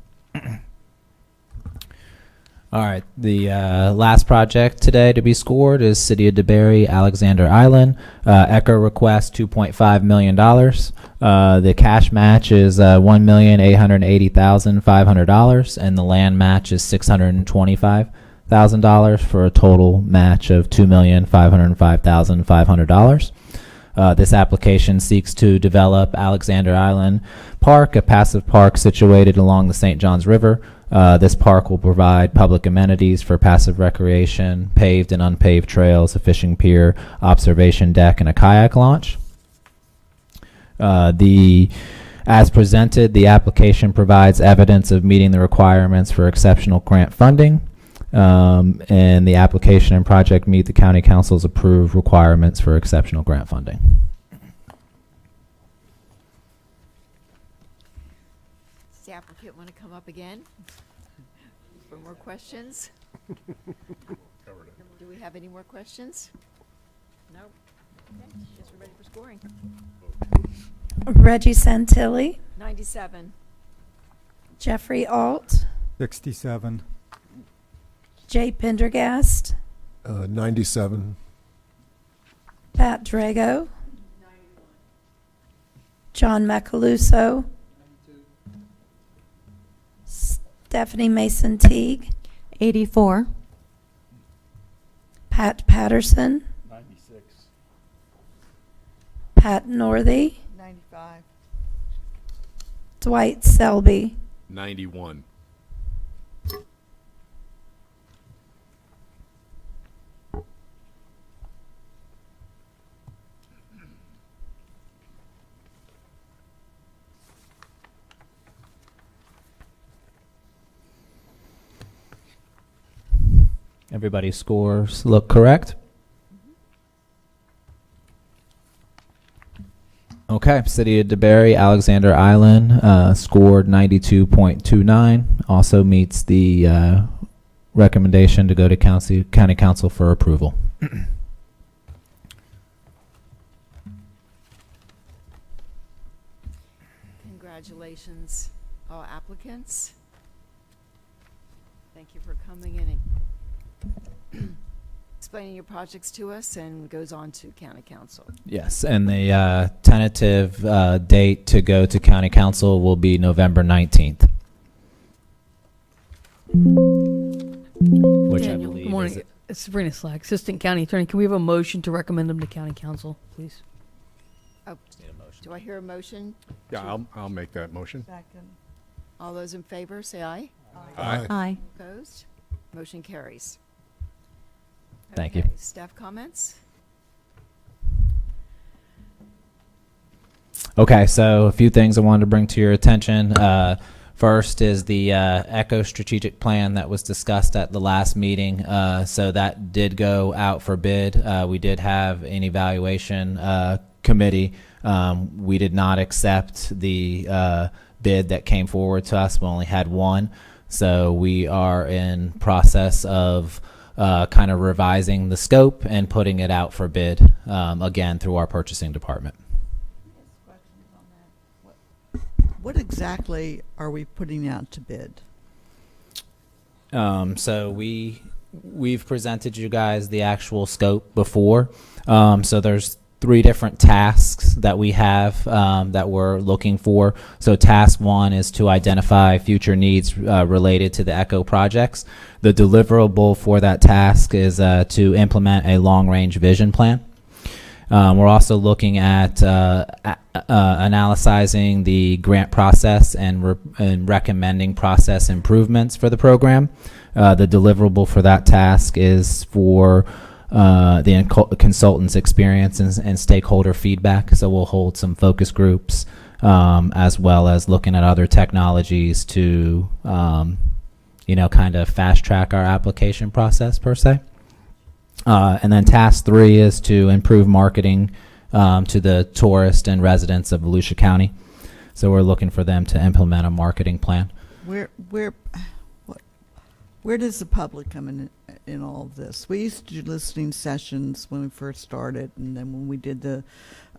All right. The last project today to be scored is City of DeBary, Alexander Island. Echo request $2.5 million. The cash match is $1,880,500, and the land match is $625,000 for a total match of $2,505,500. This application seeks to develop Alexander Island Park, a passive park situated along the St. Johns River. This park will provide public amenities for passive recreation, paved and unpaved trails, a fishing pier, observation deck, and a kayak launch. As presented, the application provides evidence of meeting the requirements for exceptional grant funding, and the application and project meet the County Council's approved requirements for exceptional grant funding. Does the applicant want to come up again for more questions? Covered it. Do we have any more questions? No? Okay, guess we're ready for scoring. Reggie Santilli, 97. Jeffrey Alt, 67. Jay Pendergast, 97. Pat Drago, John Macaluso, Stephanie Mason Teague, 84. Pat Patterson, 96. Pat Northey, 95. Dwight Selby, 91. Everybody's scores look correct? Okay, City of DeBary, Alexander Island, scored 92.29. Also meets the recommendation to go to County Council for approval. Congratulations, all applicants. Thank you for coming in and explaining your projects to us, and goes on to county council. Yes, and the tentative date to go to county council will be November 19th. Which I Daniel, believe good morning. is It's Sabrina Slack, Assistant County Attorney. Can we have a motion to recommend them to County Council, please? Oh, do I hear a motion? Yeah, I'll make that motion. All those in favor, say aye. Aye. Aye. Opposed? Motion carries. Thank you. Okay, staff comments? Okay, so a few things I wanted to bring to your attention. First is the ECHO strategic plan that was discussed at the last meeting. So that did go out for bid. We did have an evaluation committee. We did not accept the bid that came forward to us. We only had one. So we are in process of kind of revising the scope and putting it out for bid, again, through our purchasing department. What exactly are we putting out to bid? So we've presented you guys the actual scope before. So there's 3 different tasks that we have that we're looking for. So task 1 is to identify future needs related to the ECHO projects. The deliverable for that task is to implement a long-range vision plan. We're also looking at analyzing the grant process and recommending process improvements for the program. The deliverable for that task is for the consultant's experience and stakeholder feedback. So we'll hold some focus groups as well as looking at other technologies to, kind of fast track our application process per se. And then task 3 is to improve marketing to the tourists and residents of Volusia County. So we're looking for them to implement a marketing plan. Where does the public come in all of this? We used to do listening sessions when we first started, and then when we did the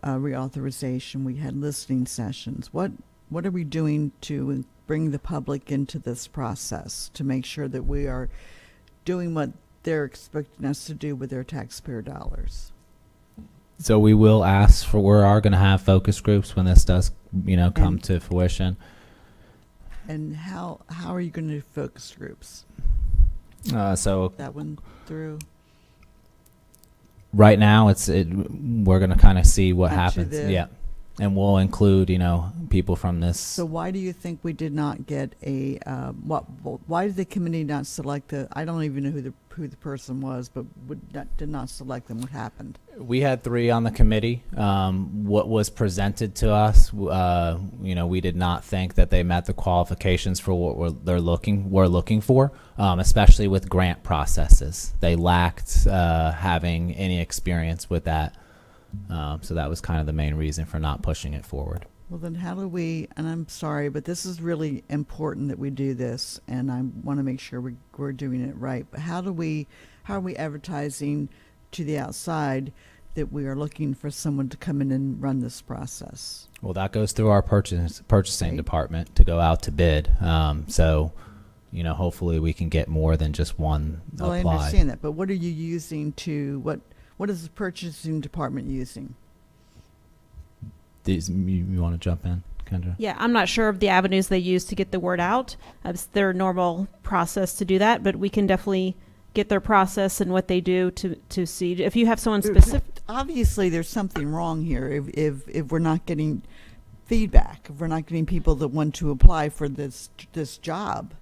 reauthorization, we had listening sessions. What are we doing to bring the public into this process to make sure that we are doing what they're expecting us to do with their taxpayer dollars? So we will ask for, we are going to have focus groups when this does, come to fruition. And how are you going to do focus groups? So That one through? right now we're going to kind of see what Actually, happens. Yeah. And we'll include, people from this. So why do you think we did not get a, why did the committee not select I don't even know who the person was, but did not select them? What happened? We had 3 on the committee. What was presented to us, we did not think that they met the qualifications for what we're looking for, especially with grant processes. They lacked having any experience with that. So that was kind of the main reason for not pushing it forward. Well, then how do we, and I'm sorry, but this is really important that we do this, and I want to make sure we're doing it right. But how are we advertising to the outside that we are looking for someone to come in and run this process? Well, that goes through our purchasing department to go out to bid. So, hopefully we can get more than just one Well, applied. I understand that, but what are you using what is the purchasing department using? You want to jump in, Kendra? Yeah, I'm not sure of the avenues they use to get the word out. It's their normal process to do that, but we can definitely get their process and what they do to see. If you have someone specific. Obviously, there's something wrong here if we're not getting feedback, if we're not getting people that want to apply for this job.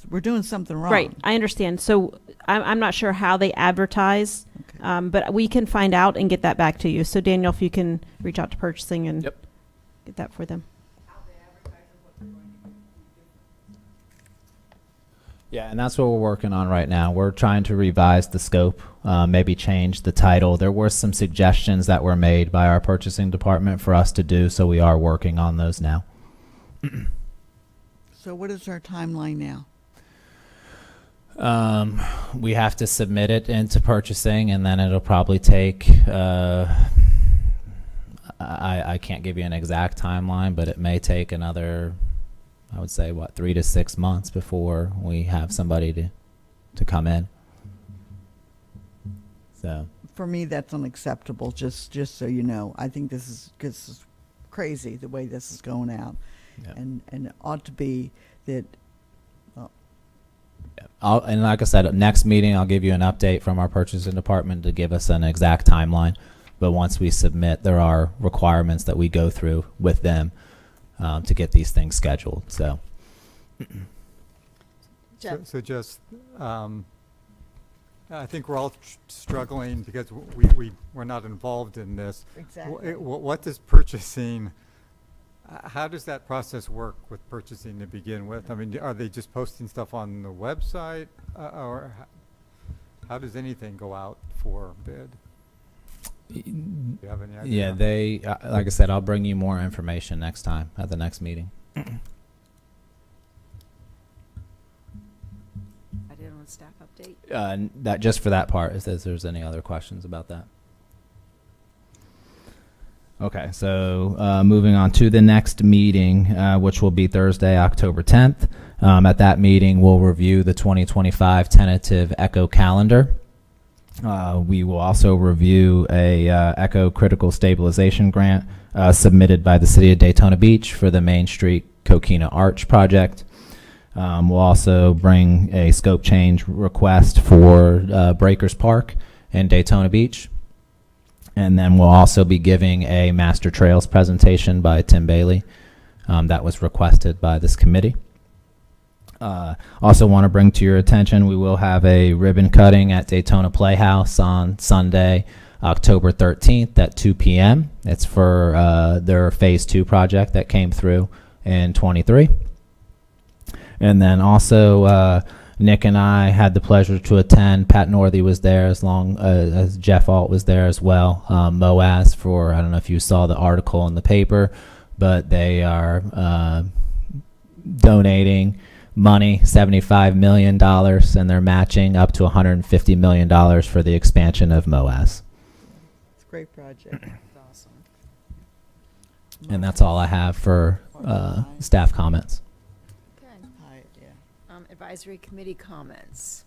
We're doing something wrong. Right, I understand. So I'm not sure how they advertise, but we can find out and get that back to you. So Daniel, if you can reach out to purchasing and get that for them. Yeah, and that's what we're working on right now. We're trying to revise the scope, maybe change the title. There were some suggestions that were made by our purchasing department for us to do, so we are working on those now. So what is our timeline now? We have to submit it into purchasing, and then it'll probably take, I I can't give you an exact timeline, but it may take another, I would say, 3 to 6 months before we have somebody to come in. So For me, that's unacceptable. Just so you know, I think this is crazy the way this is going out, Yeah. and it ought to be that. and like I said, next meeting I'll give you an update from our purchasing department to give us an exact timeline. But once we submit, there are requirements that we go through with them to get these things scheduled. So, Jeff? So just, I think we're all struggling because we're not involved in this. Exactly. What does purchasing, how does that process work with purchasing to begin with? I mean, are they just posting stuff on the website, or how does anything go out for bid? Do you have any idea? yeah, they, like I said, I'll bring you more information next time at the next meeting. I did on staff update. That just for that part, if there's any other questions about that. Okay, so moving on to the next meeting, which will be Thursday, October 10th. At that meeting, we'll review the 2025 tentative ECHO calendar. We will also review a ECHO critical stabilization grant submitted by the City of Daytona Beach for the Main Street Coquina Arch project. We'll also bring a scope change request for Breakers Park in Daytona Beach. And then we'll also be giving a Master Trails presentation by Tim Bailey that was requested by this committee. Also want to bring to your attention, we will have a ribbon cutting at Daytona Playhouse on Sunday, October 13th at 2 p.m. It's for their Phase 2 project that came through in 23. And then also, Nick and I had the pleasure to attend. Pat Northey was there as long as Jeff Alt was there as well. MOAS for, I don't know if you saw the article in the paper, but they are donating money, $75 million, and they're matching up to $150 million for the expansion of MOAS. It's a great project. It's awesome. And that's all I have for staff comments. Advisory committee comments.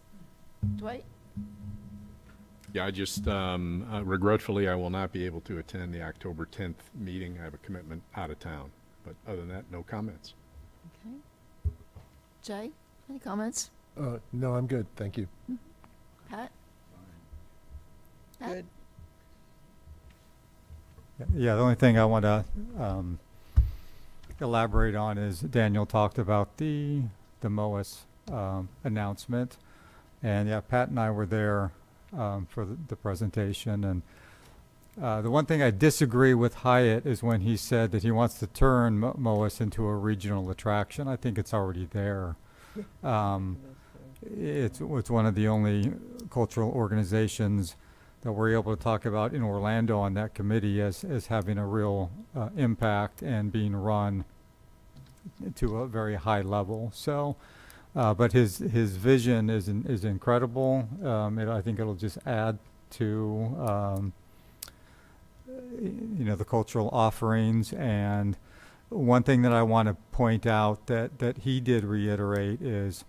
Dwight? Yeah, I just, regretfully, I will not be able to attend the October 10th meeting. I have a commitment out of town. But other than that, no comments. Okay. Jay, any comments? No, I'm good. Thank you. Pat? Good. Yeah, the only thing I want to elaborate on is Daniel talked about the MOAS announcement, and yeah, Pat and I were there for the presentation. And the one thing I disagree with Hyatt is when he said that he wants to turn MOAS into a regional attraction. I think it's already there. It's one of the only cultural organizations that we're able to talk about in Orlando on that committee as having a real impact and being run to a very high level. So, but his vision is incredible. I think it'll just add to the cultural offerings. And one thing that I want to point out that he did reiterate is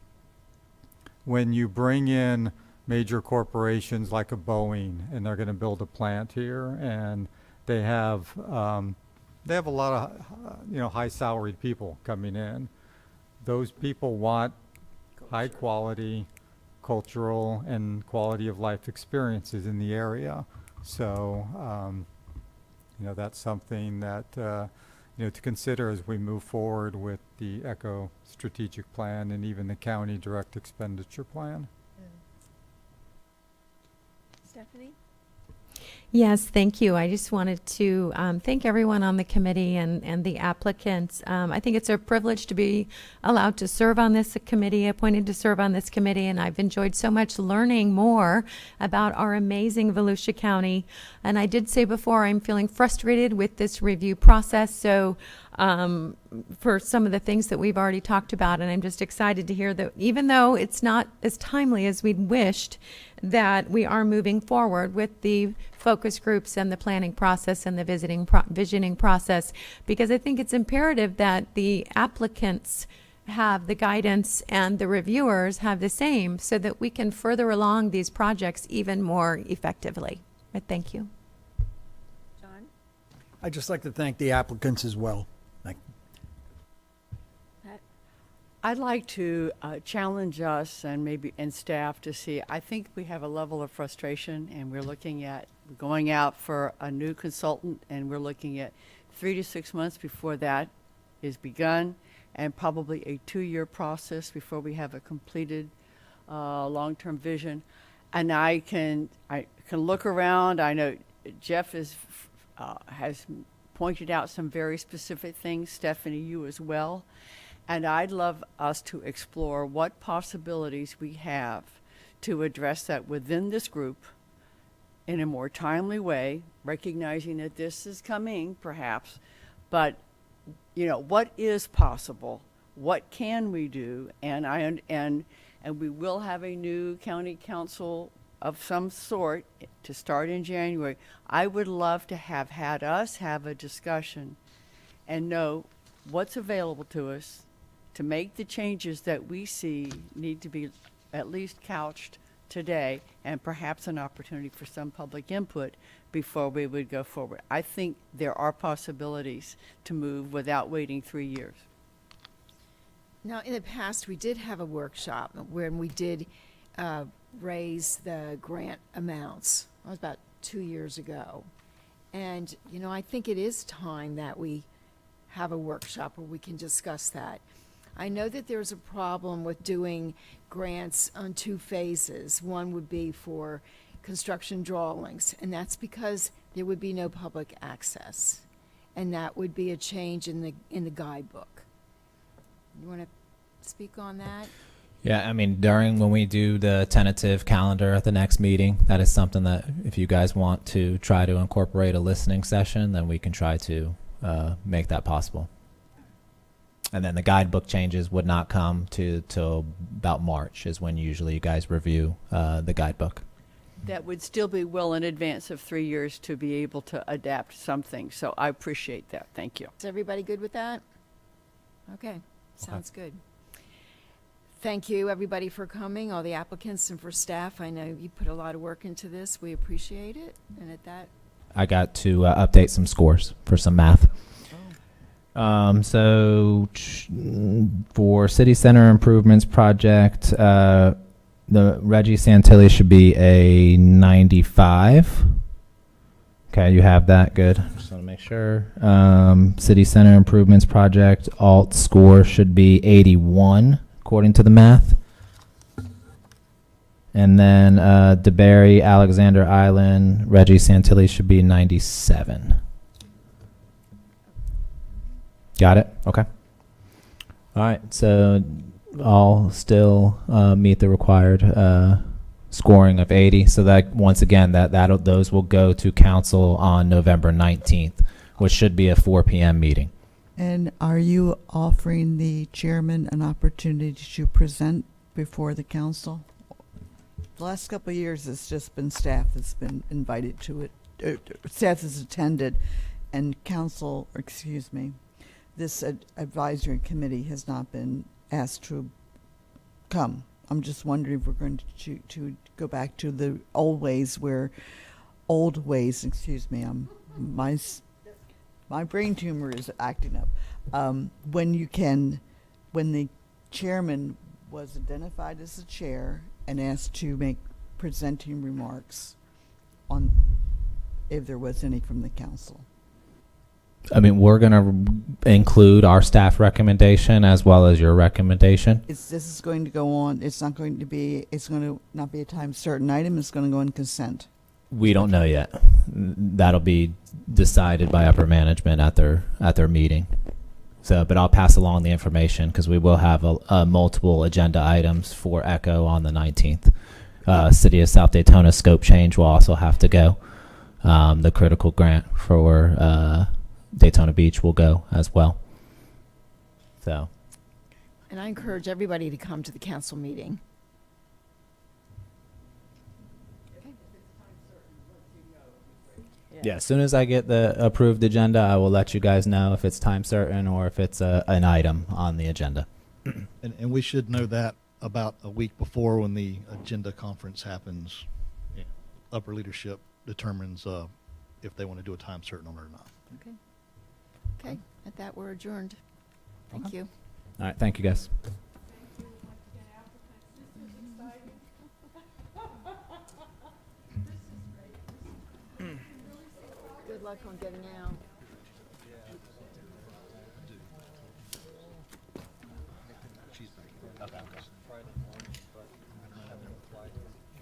when you bring in major corporations like a Boeing and they're going to build a plant here, and they have a lot of high salaried people coming in. Those people want high quality cultural and quality of life experiences in the area. So that's something that to consider as we move forward with the ECHO strategic plan and even the county direct expenditure plan. Stephanie? Yes, thank you. I just wanted to thank everyone on the committee and the applicants. I think it's a privilege to be allowed to serve on this committee, appointed to serve on this committee, and I've enjoyed so much learning more about our amazing Volusia County. And I did say before, I'm feeling frustrated with this review process, so for some of the things that we've already talked about, and I'm just excited to hear that even though it's not as timely as we'd wished, that we are moving forward with the focus groups and the planning process and the visioning process, because I think it's imperative that the applicants have the guidance and the reviewers have the same, so that we can further along these projects even more effectively. But thank you. John? I'd just like to thank the applicants as well. I'd like to challenge us and staff to see, I think we have a level of frustration, and we're looking at going out for a new consultant, and we're looking at 3 to 6 months before that is begun, and probably a 2-year process before we have a completed long-term vision. And I can look around. I know Jeff has pointed out some very specific things, Stephanie, you as well. And I'd love us to explore what possibilities we have to address that within this group in a more timely way, recognizing that this is coming, perhaps, but, you know, what is possible? What can we do? And we will have a new county council of some sort to start in January. I would love to have had us have a discussion and know what's available to us to make the changes that we see need to be at least couched today, and perhaps an opportunity for some public input before we would go forward. I think there are possibilities to move without waiting 3 years. Now, in the past, we did have a workshop when we did raise the grant amounts. That was about 2 years ago. And, you know, I think it is time that we have a workshop where we can discuss that. I know that there's a problem with doing grants on 2 phases. One would be for construction drawings, and that's because there would be no public access. And that would be a change in the guidebook. You want to speak on that? Yeah, I mean, when we do the tentative calendar at the next meeting, that is something that if you guys want to try to incorporate a listening session, then we can try to make that possible. And then the guidebook changes would not come till about March is when usually you guys review the guidebook. That would still be well in advance of 3 years to be able to adapt something. So I appreciate that. Thank you. Is everybody good with that? Okay, sounds good. Thank you, everybody, for coming, all the applicants and for staff. I know you put a lot of work into this. We appreciate it. And at that, I got to update some scores for some math. So for City Center Improvements Project, the Reggie Santilli should be a 95. Okay, you have that. Good. Just want to make sure. City Center Improvements Project, alt score should be 81, according to the math. And then DeBerry, Alexander Island, Reggie Santilli should be 97. Got it? Okay. All right. So all still meet the required scoring of 80. So that once again, those will go to council on November 19th, which should be a 4 p.m. meeting. And are you offering the chairman an opportunity to present before the council? The last couple of years, it's just been staff that's been invited to it. Staff has attended, and this advisory committee has not been asked to come. I'm just wondering if we're going to go back to the old ways. My brain tumor is acting up. When the chairman was identified as the chair and asked to make presenting remarks on if there was any from the council. I mean, we're going to include our staff recommendation as well as your recommendation. This is going to go on. It's going to not be a time certain item. It's going to go on consent. We don't know yet. That'll be decided by upper management at their meeting. So, but I'll pass along the information because we will have multiple agenda items for ECHO on the 19th. City of South Daytona scope change will also have to go. The critical grant for Daytona Beach will go as well. So. and I encourage everybody to come to the council meeting. Yeah, as soon as I get the approved agenda, I will let you guys know if it's time certain or if it's an item on the agenda. And we should know that about a week before when the agenda conference happens. You know, upper leadership determines if they want to do a time certain on it or not. Okay. Okay, at that, we're adjourned. Thank you. All right, thank you, guys. Good luck on getting out.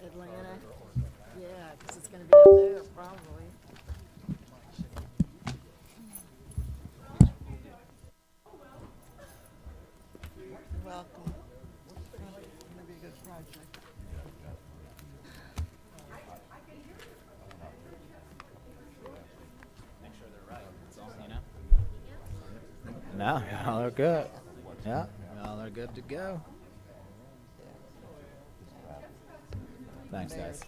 Atlanta? Yeah, because it's going to be up there, probably. Welcome. It's going to be a good project. No, y'all are good. Yeah, y'all are good to go. Thanks, guys.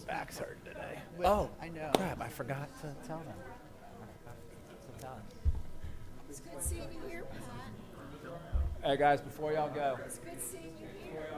Back's hurting today. Oh, I know. Crap, I forgot to tell them. It's good seeing you here, Pat. Hey, guys, before y'all go. It's good seeing you here.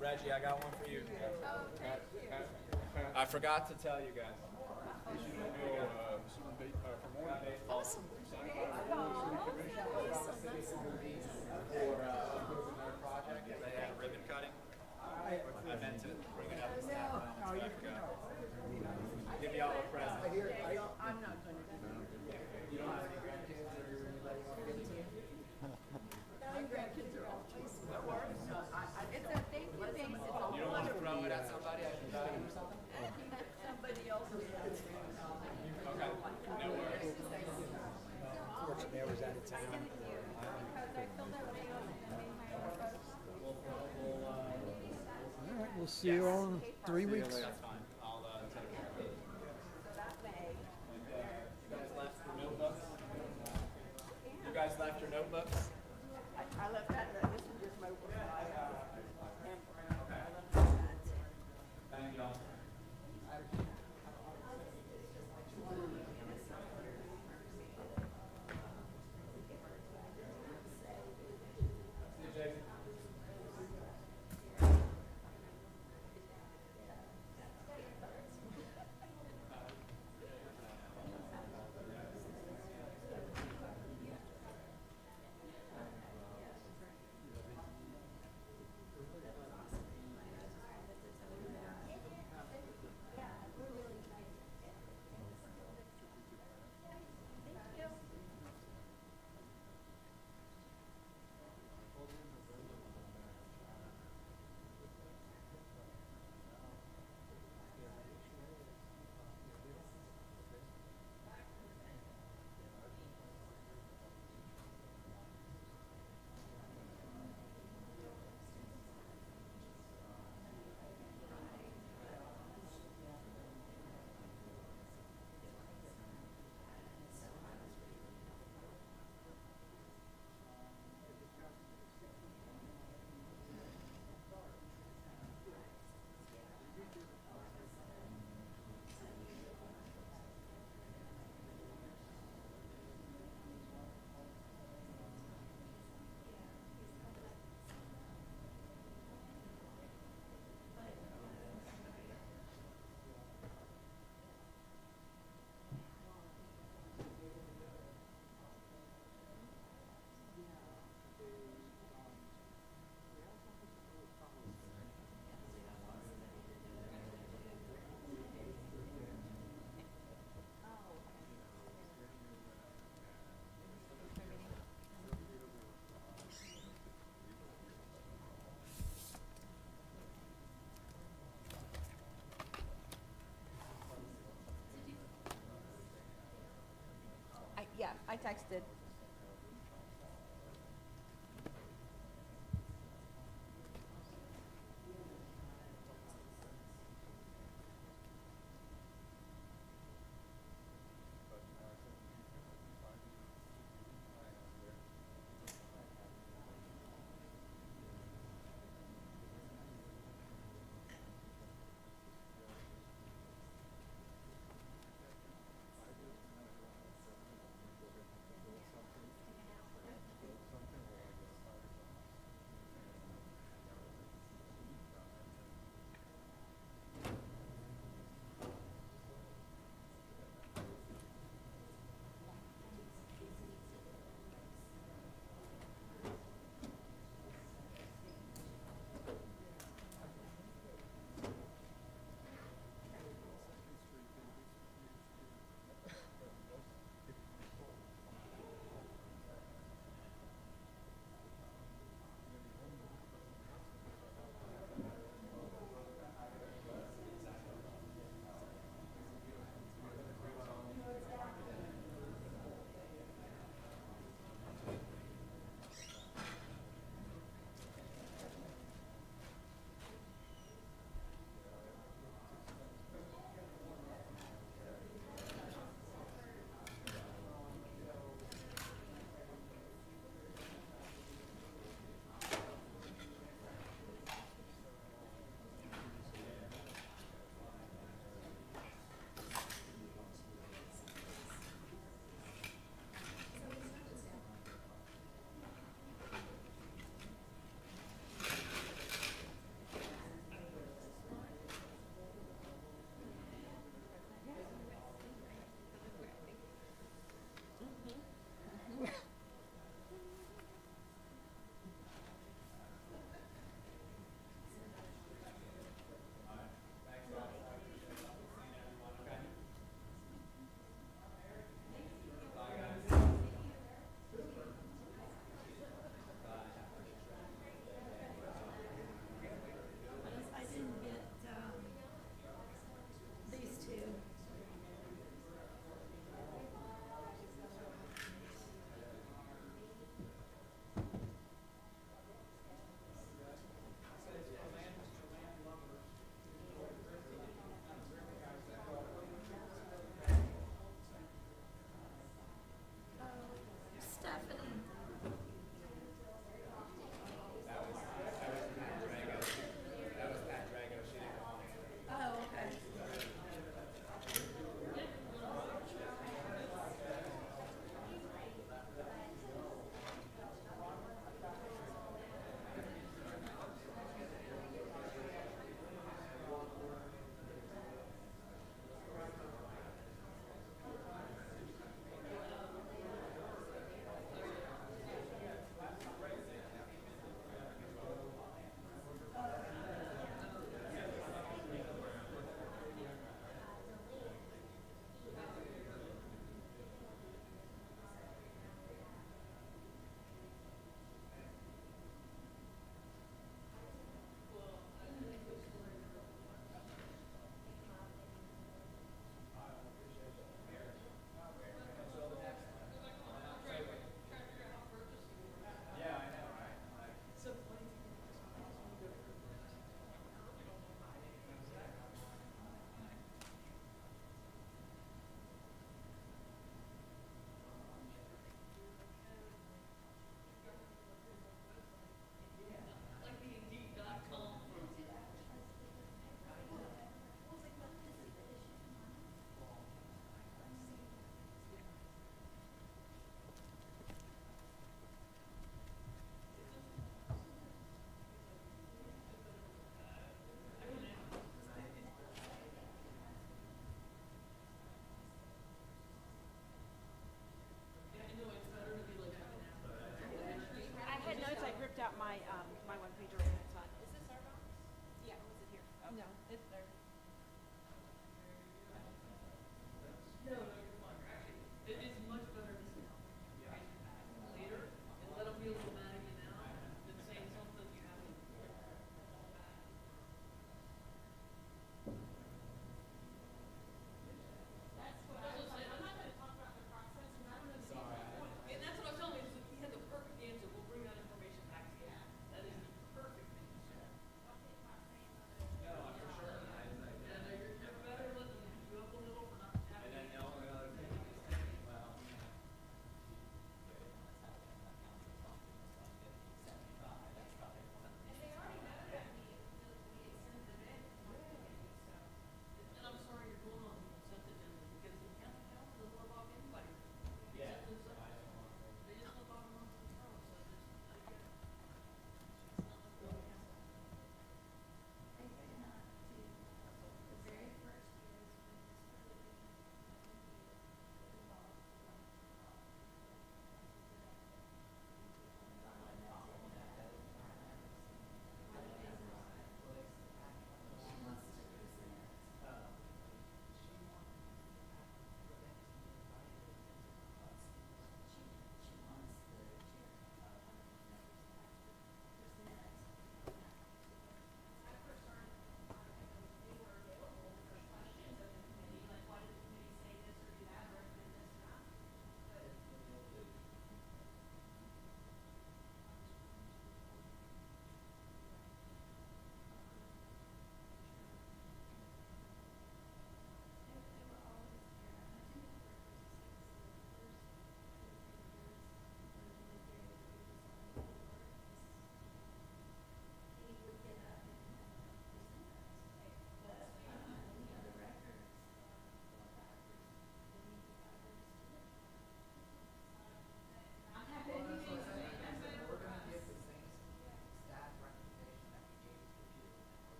Reggie, I got one for you. I forgot to tell you guys. Awesome. They had ribbon cutting. I meant to bring it up. Give y'all a present. I'm not going to do it. You don't have any grandkids or my grandkids are all chasing their work. It's a thank you thing. You don't want to throw it at somebody? I should tell you or something? Somebody else. Okay. No worries. Fortunately, I was out of town. All right, we'll see you all in 3 weeks. That's fine. I'll take care of it. You guys left your notebooks? I left that, this is just my work. Thank y'all. I texted.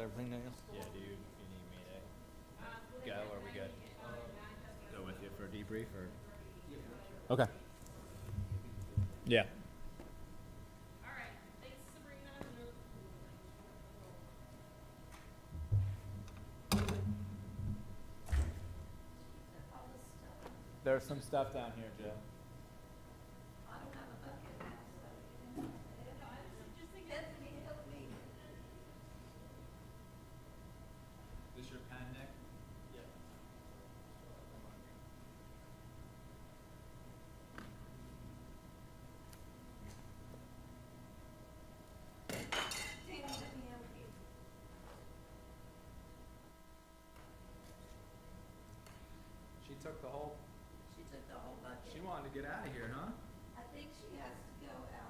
everything, Daniel? Yeah, do you need me to go, or we good? Go with you for a debrief, or? Okay. Yeah. There's some stuff down here, Joe. Is this your pen, Nick? Yeah. She took the whole. She took the whole bucket. She wanted to get out of here, huh? I think she has to go out.